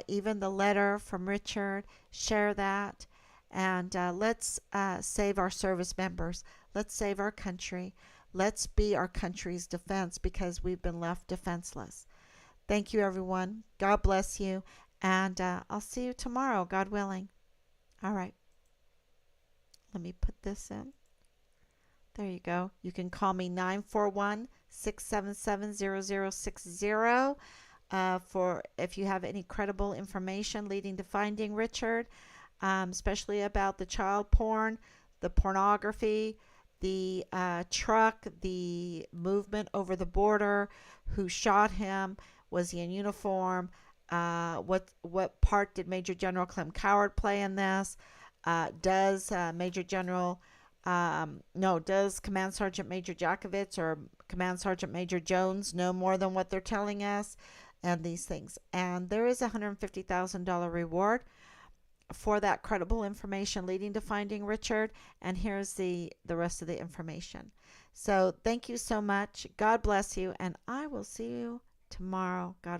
[SPEAKER 1] even the letter from Richard. Share that. And let's save our service members. Let's save our country. Let's be our country's defense, because we've been left defenseless. Thank you, everyone. God bless you. And I'll see you tomorrow, God willing. All right. Let me put this in. There you go. You can call me 941-677-0060 for if you have any credible information leading to finding Richard, especially about the child porn, the pornography, the truck, the movement over the border, who shot him, was he in uniform, what part did Major General Clem Coward play in this? Does Command Sergeant Major Jakovich or Command Sergeant Major Jones know more than what they're telling us? And these things. And there is a $150,000 reward for that credible information leading to finding Richard. And here's the rest of the information. So thank you so much. God bless you. And I will see you tomorrow. God